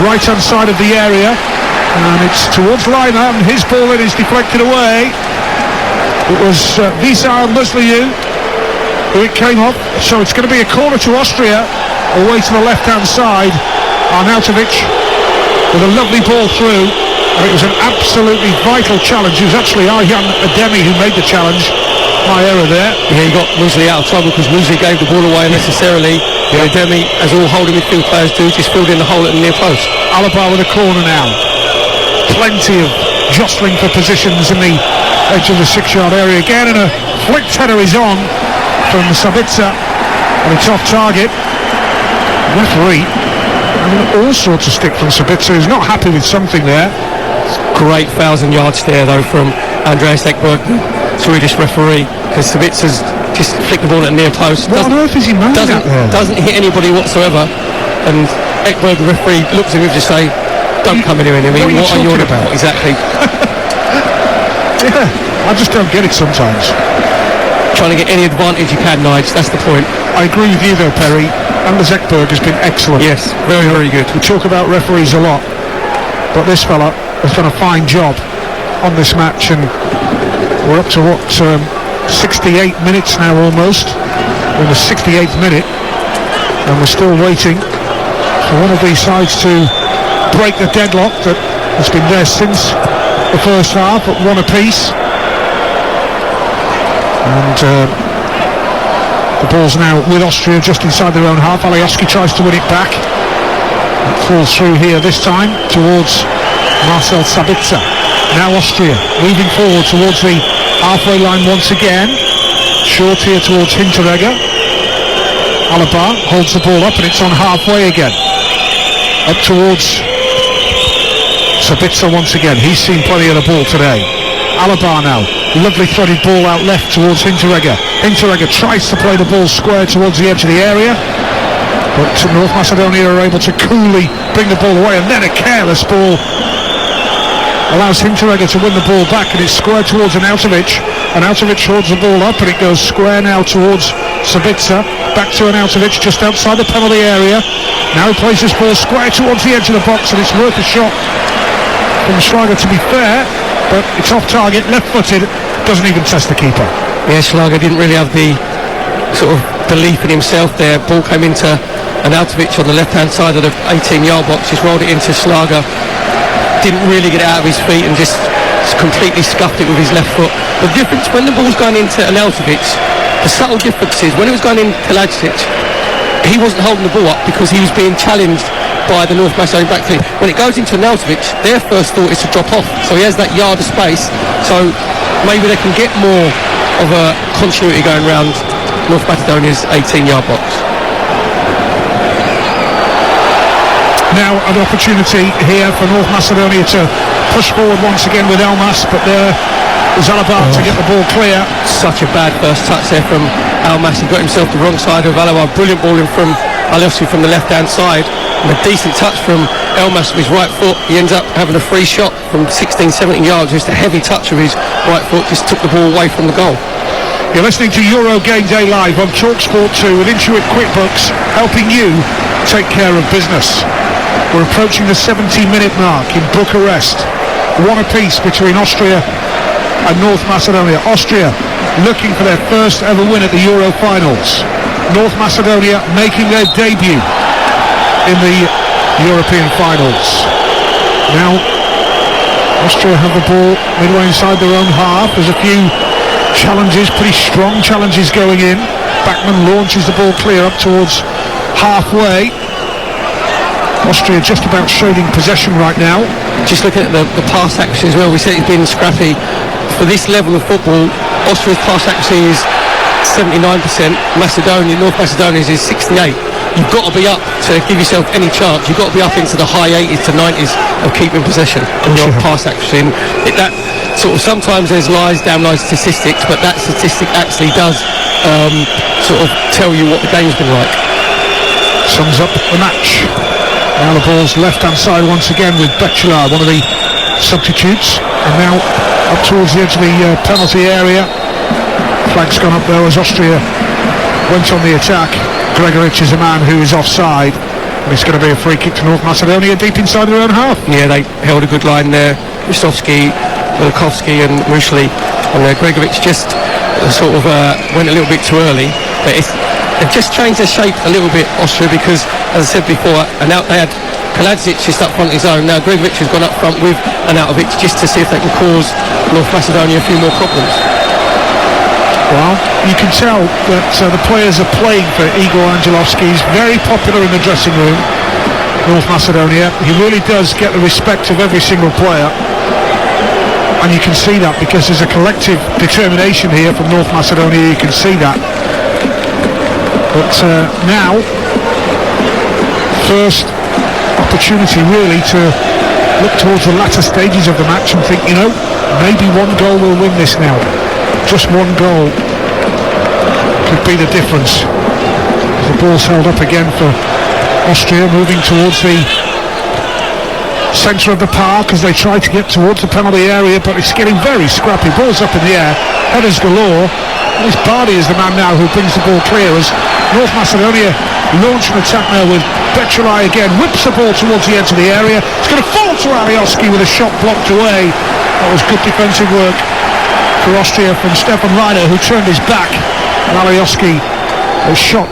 right hand side of the area, and it's towards Lima, and his ball in is deflected away. It was Visar Musliu who it came up, so it's going to be a corner to Austria, away to the left hand side. Arnautovic with a lovely ball through, and it was an absolutely vital challenge. It was actually Arjan Ademi who made the challenge. My error there. Yeah, he got Musli out of trouble because Musli gave the ball away unnecessarily. Yeah. Ademi, as all holding midfield players do, just filled in the hole at the near post. Alaba with a corner now. Plenty of jostling for positions in the edge of the 6-yard area again, and a flicked header is on from Sabica, and it's off target. Referee having all sorts of stick from Sabica, who's not happy with something there. Great 1,000-yard stare though from Andreas Ekberg, Swedish referee, because Sabica's just flicked the ball at the near post. What on earth is he moaning at there? Doesn't hit anybody whatsoever, and Ekberg, the referee, looks at him and just say, don't come anywhere near me. What are you on about? Exactly. Yeah, I just don't get it sometimes. Trying to get any advantage you can, Nigel, that's the point. I agree with you though, Perry. Anders Ekberg has been excellent. Yes, very, very good. We talk about referees a lot, but this fella has done a fine job on this match, and we're up to 68 minutes now almost. We're in the 68th minute, and we're still waiting for one of these sides to break the deadlock that has been there since the first half at one apiece. And the ball's now with Austria just inside their own half. Alioski tries to win it back. It falls through here this time towards Marcel Sabica. Now Austria moving forward towards the halfway line once again. Short here towards Hinteregger. Alaba holds the ball up, and it's on halfway again. Up towards Sabica once again. He's seen plenty of the ball today. Alaba now. Lovely threaded ball out left towards Hinteregger. Hinteregger tries to play the ball square towards the edge of the area, but North Macedonia are able to coolly bring the ball away, and then a careless ball allows Hinteregger to win the ball back, and it's square towards Arnautovic. Arnautovic holds the ball up, and it goes square now towards Sabitzer, back to Arnautovic just outside the penalty area. Now he plays this ball square towards the edge of the box, and it's worth a shot from Schlager, to be fair, but it's off target, left-footed, doesn't even test the keeper. Yeah, Schlager didn't really have the sort of belief in himself there. Ball came into Arnautovic on the left-hand side of the 18-yard box, just rolled it into Schlager, didn't really get it out of his feet and just completely scuffed it with his left foot. The difference, when the ball's going into Arnautovic, the subtle difference is when it was going in Talksport, he wasn't holding the ball up because he was being challenged by the North Macedonian back three. When it goes into Arnautovic, their first thought is to drop off, so he has that yard of space, so maybe they can get more of a continuity going around North Macedonia's 18-yard box. Now an opportunity here for North Macedonia to push forward once again with Elmas, but there is Alabar to get the ball clear. Such a bad first touch there from Elmas. He got himself the wrong side of Alabar. Brilliant ball in from Alioski from the left-hand side, and a decent touch from Elmas with his right foot. He ends up having a free shot from 16-17 yards. Just a heavy touch of his right foot, just took the ball away from the goal. You're listening to Euro Game Day Live on Talksport 2 with Intuit QuickBooks, helping you take care of business. We're approaching the 70-minute mark in Bucharest. One apiece between Austria and North Macedonia. Austria looking for their first ever win at the Euro finals. North Macedonia making their debut in the European finals. Now Austria have the ball midway inside their own half. There's a few challenges, pretty strong challenges going in. Bachmann launches the ball clear up towards halfway. Austria just about showing possession right now. Just looking at the pass accuracy as well, we said it's been scrappy. For this level of football, Austria's pass accuracy is 79%, North Macedonia's is 68%. You've got to be up to give yourself any chance. You've got to be up into the high 80s to 90s of keeping possession and your pass accuracy. And that sort of, sometimes there's down line statistics, but that statistic actually does sort of tell you what the game's been like. Sums up the match. Now the ball's left-hand side once again with Becula, one of the substitutes, and now up towards the edge of the penalty area. Flag's gone up there as Austria went on the attack. Gregoric is a man who is offside, and it's going to be a free kick to North Macedonia deep inside their own half. Yeah, they held a good line there. Ristovski, Volkovsky and Mushli, and Gregoric just sort of went a little bit too early, but they've just changed their shape a little bit, Austria, because, as I said before, and now they had Kaladzic just up front of his own. Now Gregoric has gone up front with Arnautovic just to see if they can cause North Macedonia a few more problems. Well, you can tell that the players are playing for Igor Angelovski. He's very popular in the dressing room, North Macedonia. He really does get the respect of every single player, and you can see that because there's a collective determination here from North Macedonia. You can see that. But now, first opportunity really to look towards the latter stages of the match and think, maybe one goal will win this now. Just one goal could be the difference. The ball's held up again for Austria, moving towards the centre of the park as they try to get towards the penalty area, but it's getting very scrappy. Ball's up in the air, headers galore. This Bardi is the man now who brings the ball clear as North Macedonia launch an attack now with Bechelai again, whips the ball towards the edge of the area. It's going to fall to Alioski with a shot blocked away. That was good defensive work for Austria from Stefan Reiner, who turned his back, and Alioski was shot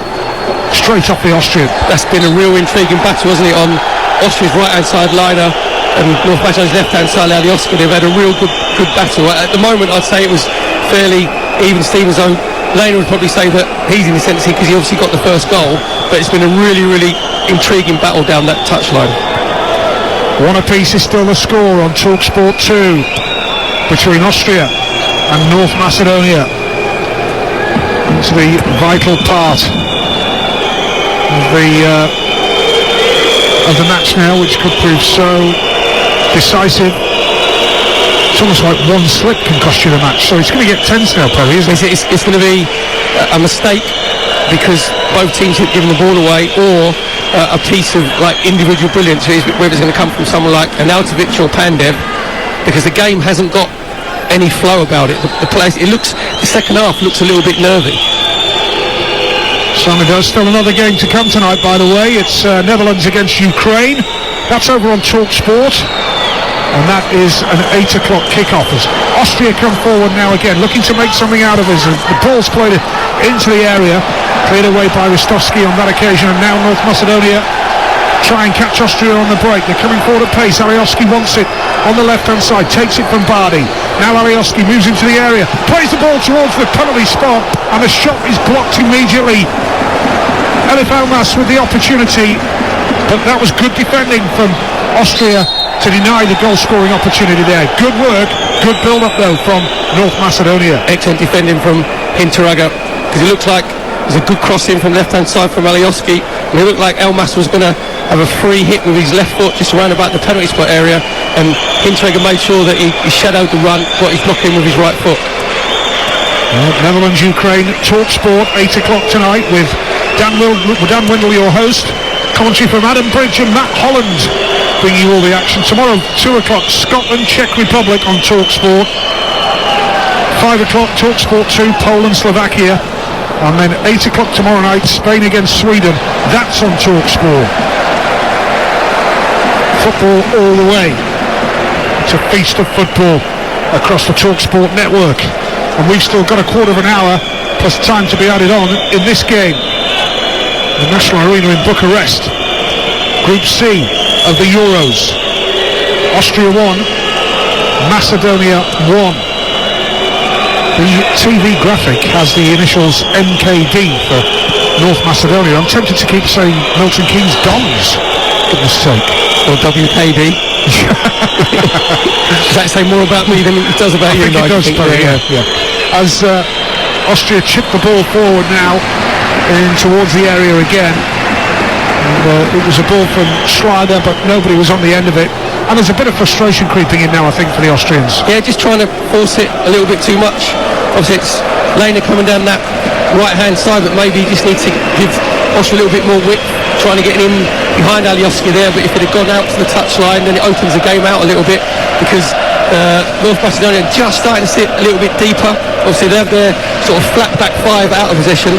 straight off the Austrian. That's been a real intriguing battle, hasn't it, on Austria's right-hand side, Reiner, and North Macedonia's left-hand side, Alioski. They've had a real good battle. At the moment, I'd say it was fairly even Stevens, though Reiner would probably say that he's in the ascendancy because he obviously got the first goal, but it's been a really intriguing battle down that touchline. One apiece is still the score on Talksport 2 between Austria and North Macedonia. It's the vital part of the match now, which could prove so decisive. It's almost like one slip can cost you the match, so it's going to get tense now, Perry, isn't it? It's going to be a mistake because both teams have given the ball away, or a piece of individual brilliance, whether it's going to come from someone like Arnautovic or Pandev, because the game hasn't got any flow about it. The second half looks a little bit nervy. Certainly does. Still another game to come tonight, by the way. It's Netherlands against Ukraine. That's over on Talksport. And that is an 8 o'clock kickoff as Austria come forward now again, looking to make something out of it. The ball's played into the area, cleared away by Ristovski on that occasion, and now North Macedonia try and catch Austria on the break. They're coming forward at pace. Alioski wants it on the left-hand side, takes it from Bardi. Now Alioski moves into the area, plays the ball towards the penalty spot, and the shot is blocked immediately. Elif Elmas with the opportunity, but that was good defending from Austria to deny the goal-scoring opportunity there. Good work, good build-up though from North Macedonia. Excellent defending from Hinteragger, because it looked like there's a good cross in from left-hand side from Alioski, and it looked like Elmas was going to have a free hit with his left foot just around about the penalty spot area, and Hinteragger made sure that he shadowed the run, got his knock in with his right foot. Netherlands-Ukraine, Talksport, 8 o'clock tonight with Dan Windle, your host. Commentary from Adam Bridge and Matt Holland, bringing you all the action. Tomorrow, 2 o'clock, Scotland, Czech Republic on Talksport. 5 o'clock, Talksport 2, Poland, Slovakia. And then 8 o'clock tomorrow night, Spain against Sweden. That's on Talksport. Football all the way. It's a feast of football across the Talksport network. And we've still got a quarter of an hour plus time to be added on in this game. The National Arena in Bucharest. Group C of the Euros. Austria 1, Macedonia 1. The TV graphic has the initials MKD for North Macedonia. I'm tempted to keep saying Milton Keynes Dons, goodness sake. Or WKD. Does that say more about me than it does about you? I think it does, yeah. As Austria chip the ball forward now in towards the area again. And, it was a ball from Schreider, but nobody was on the end of it. And there's a bit of frustration creeping in now, I think, for the Austrians. Yeah, just trying to force it a little bit too much. Obviously, it's Lehner coming down that right-hand side, but maybe you just need to give Austria a little bit more width, trying to get him behind Alioski there. But if it had gone out to the touchline, then it opens the game out a little bit, because North Macedonia just starting to sit a little bit deeper. Obviously, they have their sort of flat back five out of possession,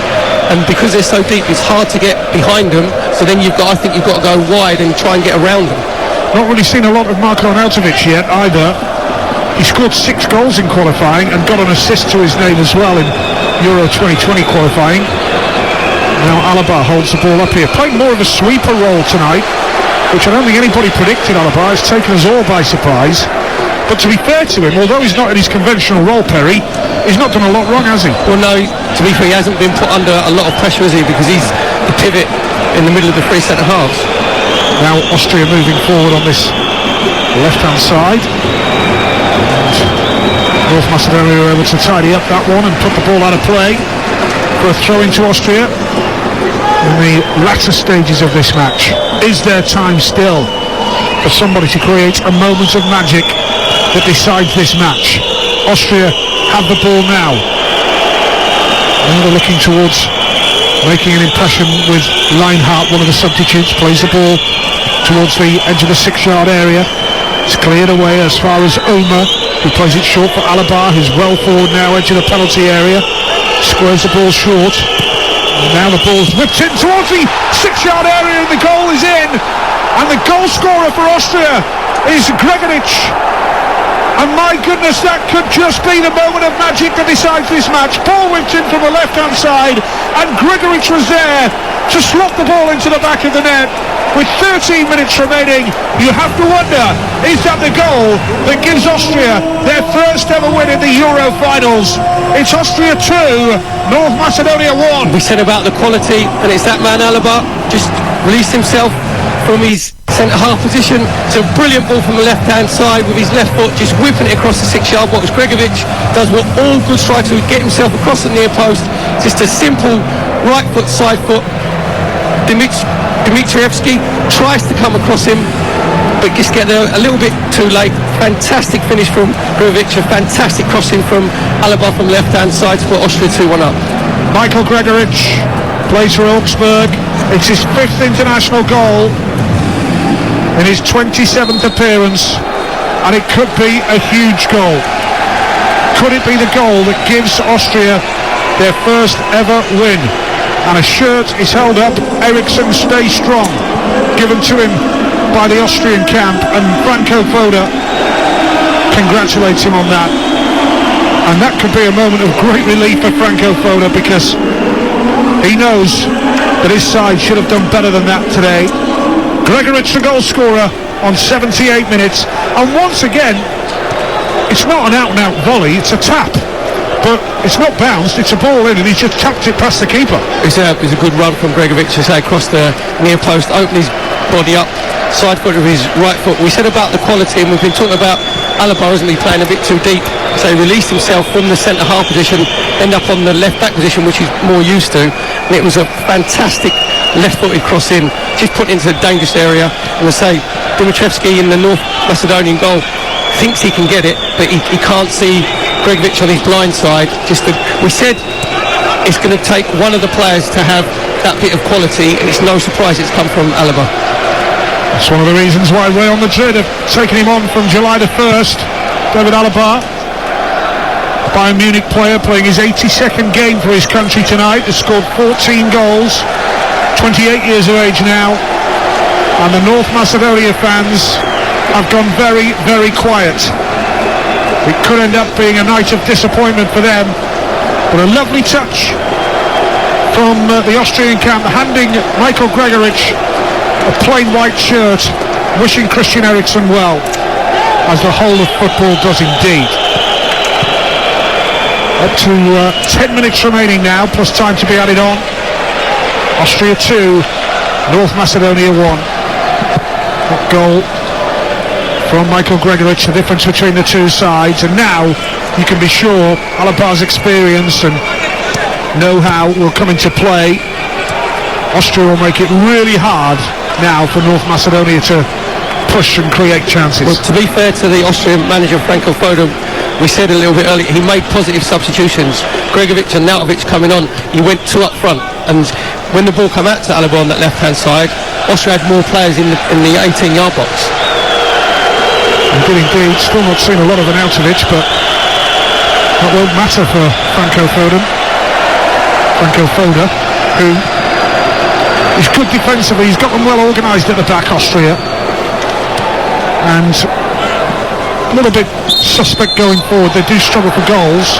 and because they're so deep, it's hard to get behind them. So then I think you've got to go wide and try and get around them. Not really seen a lot of Marko Arnautovic yet either. He scored 6 goals in qualifying and got an assist to his name as well in Euro 2020 qualifying. Now Alaba holds the ball up here, playing more of a sweeper role tonight, which I don't think anybody predicted. Alaba has taken us all by surprise. But to be fair to him, although he's not in his conventional role, Perry, he's not done a lot wrong, has he? Well, no, to be fair, he hasn't been put under a lot of pressure, has he? Because he's the pivot in the middle of the three centre halves. Now Austria moving forward on this left-hand side. And North Macedonia were able to tidy up that one and put the ball out of play for a throw into Austria. In the latter stages of this match, is there time still for somebody to create a moment of magic that decides this match? Austria have the ball now. Now they're looking towards making an impression with Leinhardt, one of the substitutes, plays the ball towards the edge of the 6-yard area. It's cleared away as far as Omer, who plays it short for Alaba, who's well forward now, edge of the penalty area. Squares the ball short. And now the ball's whipped in towards the 6-yard area, and the goal is in. And the goal scorer for Austria is Gregoric. And my goodness, that could just be the moment of magic that decides this match. Ball whipped in from the left-hand side, and Gregoric was there to slot the ball into the back of the net. With 13 minutes remaining, you have to wonder, is that the goal that gives Austria their first ever win in the Euro finals? It's Austria 2, North Macedonia 1. We said about the quality, and it's that man Alaba just released himself from his centre-half position. It's a brilliant ball from the left-hand side with his left foot, just whipping it across the 6-yard box. Gregoric does what all good strikers would, get himself across the near post. Just a simple right foot, side foot. Dmitrievski tries to come across him, but just get there a little bit too late. Fantastic finish from Gregoric, a fantastic crossing from Alaba from the left-hand side to put Austria 2-1 up. Michael Gregoric plays for Augsburg. It's his 5th international goal in his 27th appearance, and it could be a huge goal. Could it be the goal that gives Austria their first ever win and a shirt is held up. Eriksson, stay strong, given to him by the Austrian camp, and Franco Foda congratulates him on that. And that could be a moment of great relief for Franco Foda, because he knows that his side should have done better than that today. Gregoric, the goal scorer, on 78 minutes, and once again it's not an out-and-out volley, it's a tap, but it's not bounced, it's a ball in, and he's just tapped it past the keeper. It was a good run from Gregoric, to say, across the near post, opened his body up, side foot of his right foot. We said about the quality, and we've been talking about Alaba, isn't he, playing a bit too deep, so he released himself from the centre half position, end up on the left back position, which he's more used to, and it was a fantastic left-footed cross in, just put into the dangerous area. And I say, Dimitrievski in the North Macedonian goal thinks he can get it, but he can't see Gregoric on his blind side. We said it's going to take one of the players to have that bit of quality, and it's no surprise it's come from Alaba. That's one of the reasons why Real Madrid have taken him on from July the 1st. David Alaba, Bayern Munich player, playing his 82nd game for his country tonight, has scored 14 goals, 28 years of age now, and the North Macedonia fans have gone very, very quiet. It could end up being a night of disappointment for them, but a lovely touch from the Austrian camp, handing Michael Gregoric a plain white shirt, wishing Christian Eriksen well, as the whole of football does indeed. Up to 10 minutes remaining now, plus time to be added on. Austria 2, North Macedonia 1. That goal from Michael Gregoric, the difference between the two sides, and now you can be sure Alaba's experience and know-how will come into play. Austria will make it really hard now for North Macedonia to push and create chances. Well, to be fair to the Austrian manager Franco Foda, we said a little bit earlier, he made positive substitutions. Gregoric and Nautovic coming on, he went two up front, and when the ball came out to Alaba on that left-hand side, Austria had more players in the 18-yard box. He did indeed. Still not seen a lot of an Nautovic, but that won't matter for Franco Foda, who is good defensively. He's got them well organised at the back, Austria, and a little bit suspect going forward. They do struggle for goals,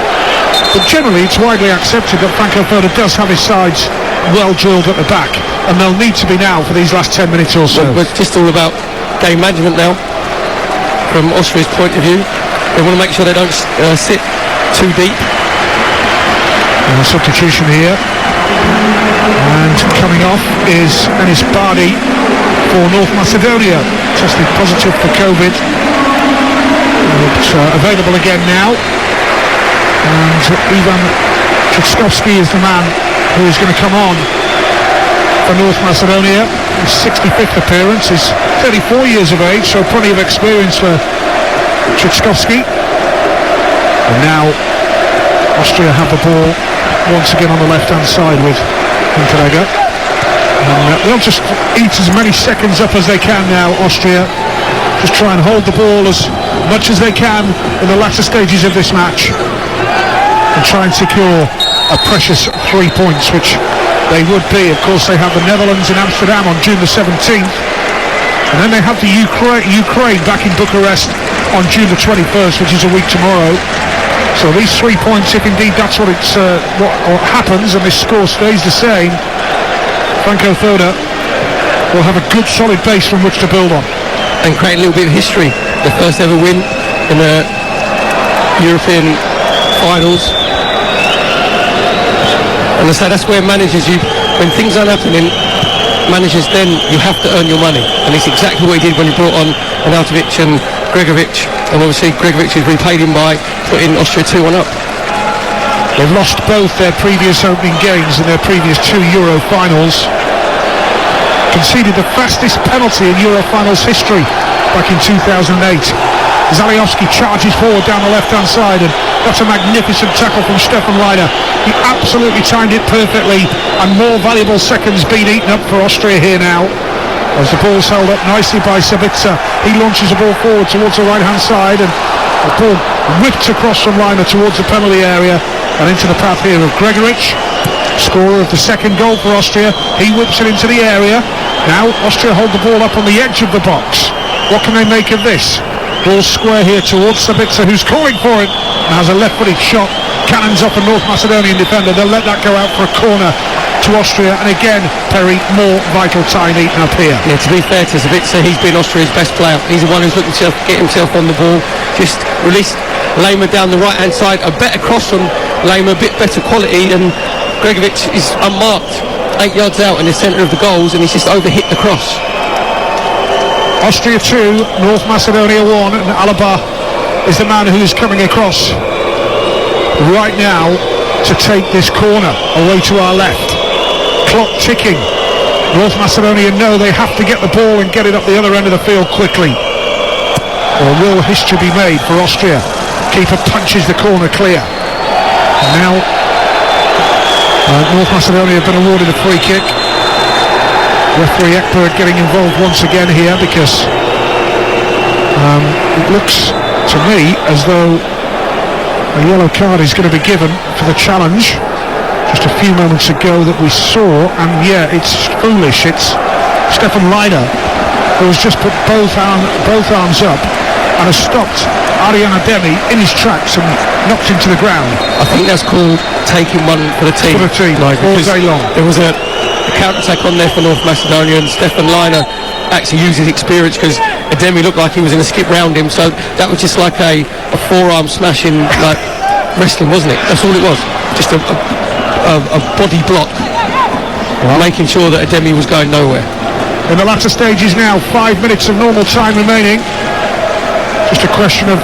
but generally it's widely accepted that Franco Foda does have his sides well drilled at the back, and they'll need to be now for these last 10 minutes or so. Well, it's just all about game management now from Austria's point of view. They want to make sure they don't sit too deep. And a substitution here, and coming off is Enis Bardi for North Macedonia, tested positive for COVID, but available again now. And Ivan Trzaskowski is the man who is going to come on for North Macedonia. His 65th appearance, is 34 years of age, so plenty of experience for Trzaskowski. And now Austria have the ball once again on the left-hand side with Montenegro. And they'll just eat as many seconds up as they can now, Austria. Just try and hold the ball as much as they can in the latter stages of this match, and try and secure a precious 3 points, which they would be. Of course, they have the Netherlands in Amsterdam on June the 17th, and then they have the Ukraine back in Bucharest on June the 21st, which is a week tomorrow. So these 3 points, if indeed that's what happens and this score stays the same, Franco Foda will have a good solid base from which to build on. And create a little bit of history. The first ever win in the European finals. And I say that's where managers, when things aren't happening, managers, then you have to earn your money. And it's exactly what he did when he brought on Nautovic and Gregoric. And obviously Gregoric has repaid him by putting Austria 2-1 up. They've lost both their previous opening games in their previous two Euro finals. Conceded the fastest penalty in Euro finals history back in 2008. Zalewski charges forward down the left-hand side, and that's a magnificent tackle from Stefan Reiner. He absolutely timed it perfectly, and more valuable seconds being eaten up for Austria here now, as the ball's held up nicely by Sabitzer. He launches the ball forward towards the right-hand side, and the ball whipped across from Reiner towards the penalty area and into the path here of Gregoric. scorer of the second goal for Austria. He whips it into the area. Now Austria hold the ball up on the edge of the box. What can they make of this? Ball square here towards Sabitzer, who's calling for it. Now has a left-footed shot. Cannons off a North Macedonian defender. They'll let that go out for a corner to Austria. And again, Perry, more vital time eaten up here. Yeah, to be fair to Sabitzer, he's been Austria's best player. He's the one who's looking to get himself on the ball. Just released Lehmer down the right-hand side. A better cross from Lehmer, a bit better quality. And Gregovic is unmarked 8 yards out in the centre of the goals, and he's just overhit the cross. Austria 2, North Macedonia 1, and Alaba is the man who is coming across right now to take this corner away to our left. Clock ticking. North Macedonia know they have to get the ball and get it up the other end of the field quickly, or will history be made for Austria. Keeper punches the corner clear. And now North Macedonia have been awarded a free kick. Referee Ekberg getting involved once again here, because it looks to me as though a yellow card is going to be given for the challenge just a few moments ago that we saw. And yeah, it's foolish. It's Stefan Leiner who has just put both arms up and has stopped Arian Ademi in his tracks and knocked him to the ground. I think that's called taking one for the team. For the team, like, all day long. There was a counter-attack on there for North Macedonia, and Stefan Leiner actually used his experience, because Ademi looked like he was going to skip round him, so that was just like a forearm smash in like wrestling, wasn't it? That's all it was, just a body block, making sure that Ademi was going nowhere. In the latter stages now, 5 minutes of normal time remaining. Just a question of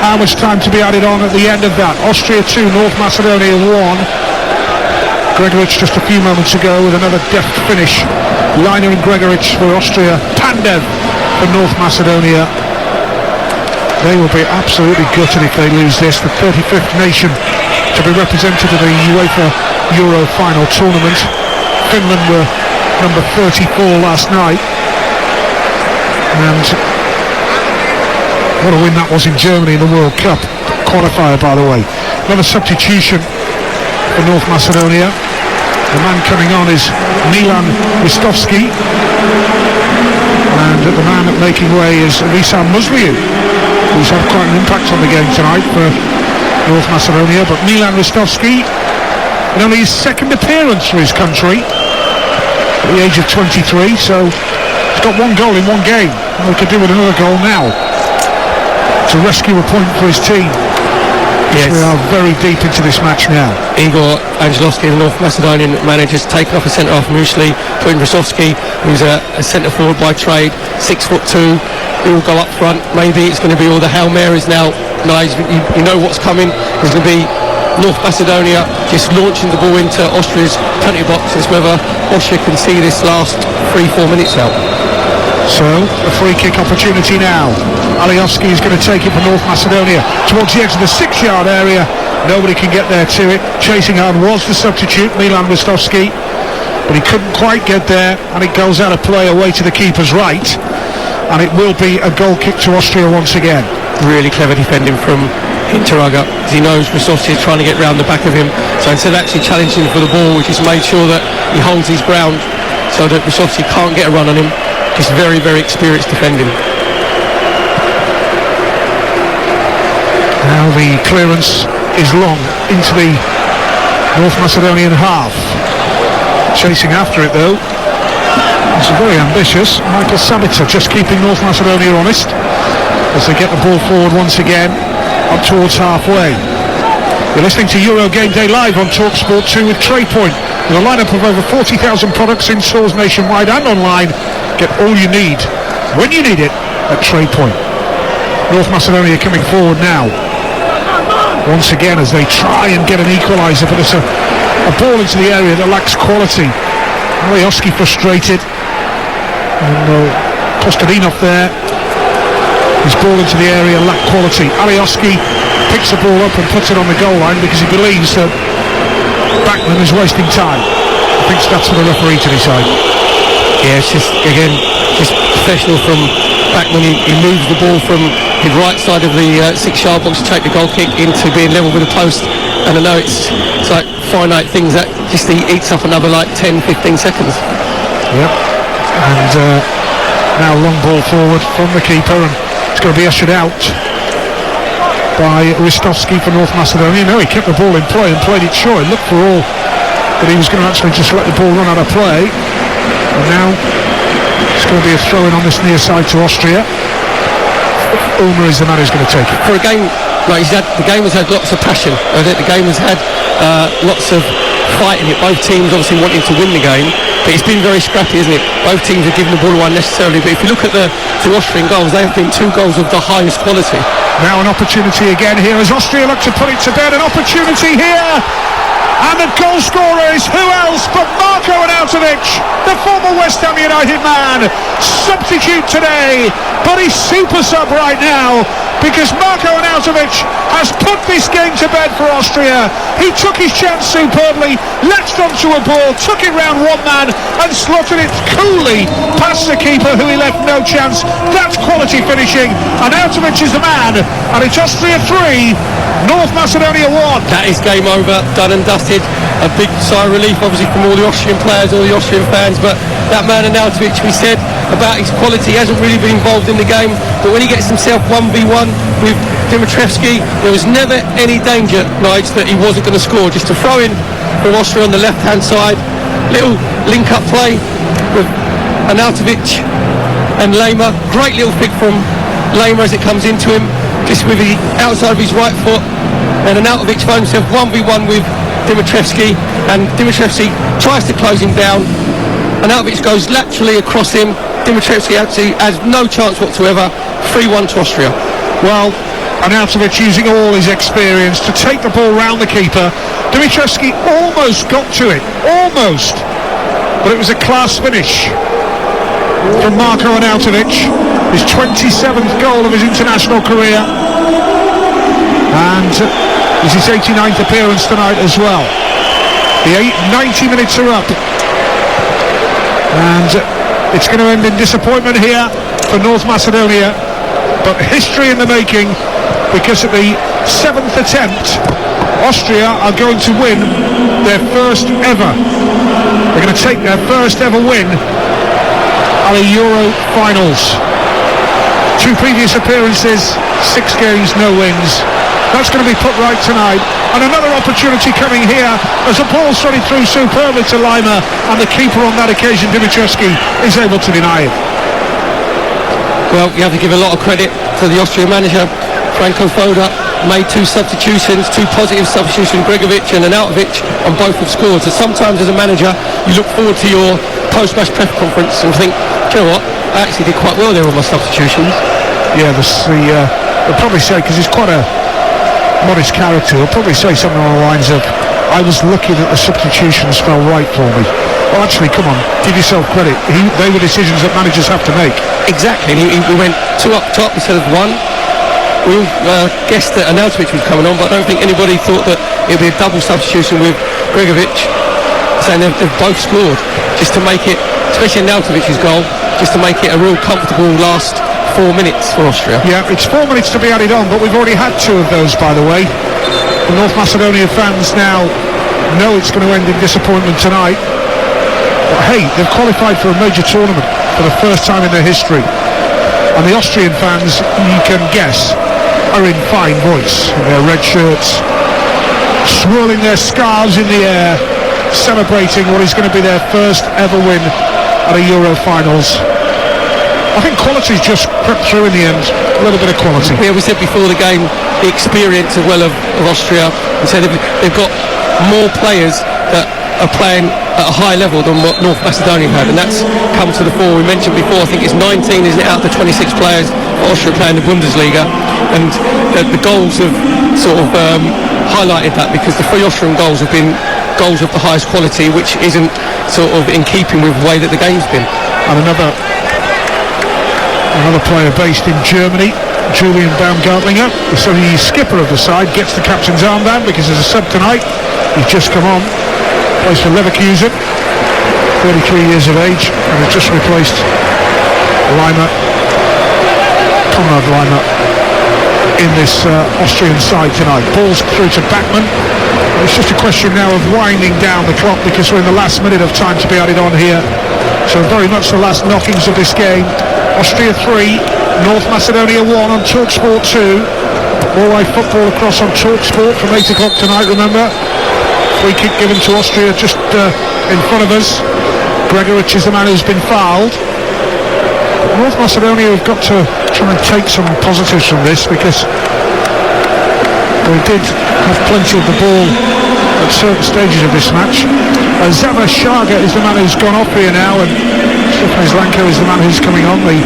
how much time to be added on at the end of that. Austria 2, North Macedonia 1. Gregovic just a few moments ago with another deft finish. Leiner and Gregovic for Austria. Pandev for North Macedonia. They will be absolutely gutted if they lose this. The 35th nation to be represented at the UEFA Euro final tournament. Finland were number 34 last night. And what a win that was in Germany in the World Cup qualifier, by the way. Another substitution for North Macedonia. The man coming on is Milan Ristovski, and the man making way is Risam Musliu, who's had quite an impact on the game tonight for North Macedonia. But Milan Ristovski, in only his second appearance for his country at the age of 23, so he's got one goal in one game, and he could do with another goal now to rescue a point for his team. Yes. We are very deep into this match now. Igor Angelovski, the North Macedonian manager, has taken off a centre-half Musli, put in Risovski, who's a centre-forward by trade, 6'2". He will go up front. Maybe it's going to be all the Hail Marys now. You know what's coming. There's going to be North Macedonia just launching the ball into Austria's penalty box. It's whether Austria can see this last 3-4 minutes out. So, a free kick opportunity now. Alioski is going to take it for North Macedonia towards the edge of the 6-yard area. Nobody can get there to it. Chasing hard was the substitute, Milan Ristovski, but he couldn't quite get there, and it goes out of play away to the keeper's right, and it will be a goal kick to Austria once again. Really clever defending from Hinteraga. He knows Ristovski is trying to get round the back of him, so instead of actually challenging for the ball, he's made sure that he holds his ground so that Ristovski can't get a run on him. Just very, very experienced defending. Now the clearance is long into the North Macedonian half. Chasing after it though, it's very ambitious. Michael Sabitzer just keeping North Macedonia honest as they get the ball forward once again up towards halfway. You're listening to Euro Game Day live on Talksport 2 with TradePoint, with a lineup of over 40,000 products in stores nationwide and online. Get all you need when you need it at TradePoint. North Macedonia coming forward now once again as they try and get an equaliser, but it's a ball into the area that lacks quality. Alioski frustrated, and Kostadinov there, his ball into the area lacked quality. Alioski picks the ball up and puts it on the goal line because he believes that Bachmann is wasting time. I think that's for the referee to decide. Yeah, it's just, again, just professional from Bachmann. He moves the ball from his right side of the 6-yard box to take the goal kick into being level with the post. and I know it's like finite things that just eats up another like 10-15 seconds. Yep. And now long ball forward from the keeper, and it's going to be ushered out by Ristovski for North Macedonia. No, he kept the ball in play and played it short. He looked for all that he was going to actually just let the ball run out of play. And now it's going to be a throw-in on this near side to Austria. Ulmer is the man who's going to take it. For a game like the game has had lots of passion. The game has had lots of fight in it. Both teams obviously wanting to win the game, but it's been very scrappy, isn't it? Both teams have given the ball away unnecessarily, but if you look at the two Austrian goals, they have been two goals of the highest quality. Now an opportunity again here as Austria look to put it to bed. An opportunity here, and the goal scorer is who else but Marko Arnautovic, the former West Ham United man. Substitute today, but he's super sub right now, because Marko Arnautovic has put this game to bed for Austria. He took his chance superbly, latched onto a ball, took it round one man and slotted it coolly past the keeper, who he left no chance. That's quality finishing. Arnautovic is the man, and it's Austria 3, North Macedonia 1. That is game over, done and dusted. A big sigh of relief obviously from all the Austrian players, all the Austrian fans, but that man Arnautovic, we said about his quality, hasn't really been involved in the game, but when he gets himself 1v1 with Dimitrievski, there was never any danger, Nigel, that he wasn't going to score. Just to throw in from Austria on the left hand side, little link up play with Arnautovic and Lema. Great little pick from Lema as it comes into him, just with the outside of his right foot, and Arnautovic finds himself 1v1 with Dimitrievski, and Dimitrievski tries to close him down. Arnautovic goes laterally across him. Dimitrievski actually has no chance whatsoever. 3-1 to Austria. Well, Arnautovic using all his experience to take the ball round the keeper. Dimitrievski almost got to it, almost, but it was a class finish from Marko Arnautovic, his 27th goal of his international career, and it's his 89th appearance tonight as well. The 90 minutes are up, and it's going to end in disappointment here for North Macedonia, but history in the making, because at the 7th attempt Austria are going to win their first ever. They're going to take their first ever win at the Euro finals. 2 previous appearances, 6 games, no wins. That's going to be put right tonight. And another opportunity coming here as the ball thrown through superbly to Lima, and the keeper on that occasion, Dimitrievski, is able to deny it. Well, you have to give a lot of credit to the Austrian manager. Franco Foda made 2 substitutions, 2 positive substitutions. Gregovic and Arnautovic, and both have scored. So sometimes as a manager you look forward to your post-match press conference and think, do you know what, I actually did quite well there with my substitutions. Yeah, they'll probably say, because he's quite a modest character, he'll probably say something along the lines of, I was lucky that the substitutions fell right for me. Well, actually, come on, give yourself credit. They were decisions that managers have to make. Exactly, and he went 2 up top instead of 1. We all guessed that Arnautovic was coming on, but I don't think anybody thought that it would be a double substitution with Gregovic, saying they've both scored, just to make it, especially Arnautovic's goal, just to make it a real comfortable last 4 minutes for Austria. Yeah, it's 4 minutes to be added on, but we've already had 2 of those, by the way. The North Macedonia fans now know it's going to end in disappointment tonight. But hey, they've qualified for a major tournament for the first time in their history. And the Austrian fans, you can guess, are in fine voice. In their red shirts, swirling their scarves in the air, celebrating what is going to be their first ever win at a Euro finals. I think quality's just crept through in the end. A little bit of quality. Yeah, we said before the game, the experience as well of Austria. We said they've got more players that are playing at a high level than what North Macedonia had, and that's come to the fore. We mentioned before, I think it's 19, isn't it, out of the 26 players for Austria playing the Bundesliga, and the goals have sort of highlighted that, because the 3 Austrian goals have been goals of the highest quality, which isn't sort of in keeping with the way that the game's been. And another player based in Germany, Julian Baumgartlinger, the skipper of the side, gets the captain's armband because there's a sub tonight. He's just come on, plays for Leverkusen, 33 years of age, and has just replaced Konrad Lima. in this Austrian side tonight. Ball's through to Backman. It's just a question now of winding down the clock because we're in the last minute of time to be added on here. So very much the last knockings of this game. Austria 3, North Macedonia 1 on Talksport 2. More live football across on Talksport from 8 o'clock tonight, remember. Free kick given to Austria just in front of us. Gregoric is the man who's been fouled. North Macedonia have got to try and take some positives from this because they did have plenty of the ball at certain stages of this match. Zava Shaga is the man who's gone off here now, and Stefan Islanko is the man who's coming on, the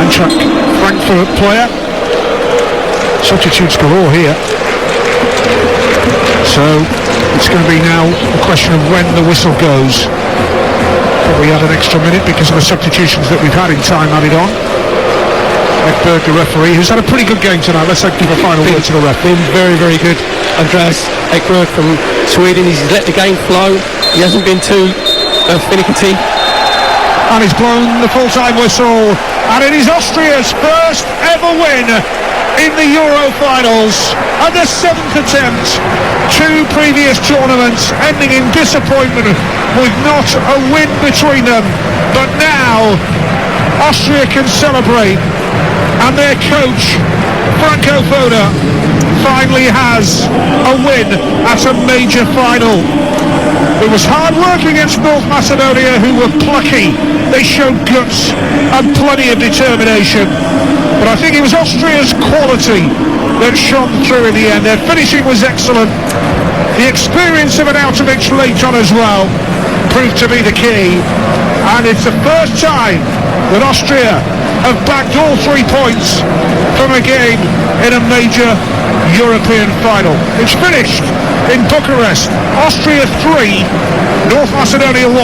Eintracht Frankfurt player. Substitutes galore here. So it's going to be now a question of when the whistle goes. Probably had an extra minute because of the substitutions that we've had in time added on. Ekberg, the referee, who's had a pretty good game tonight. Let's give a final word to the ref. Been very, very good. Andreas Ekberg from Sweden. He's let the game flow. He hasn't been too finicky. And he's blown the full-time whistle. And it is Austria's first ever win in the Euro finals. And the 7th attempt. 2 previous tournaments ending in disappointment with not a win between them. But now Austria can celebrate, and their coach Franco Foda finally has a win at a major final. It was hard work against North Macedonia, who were plucky. They showed guts and plenty of determination, but I think it was Austria's quality that shone through in the end. Their finishing was excellent. The experience of an Arnautovic late on as well proved to be the key, and it's the first time that Austria have bagged all 3 points from a game in a major European final. It's finished in Bucharest. Austria 3, North Macedonia 1.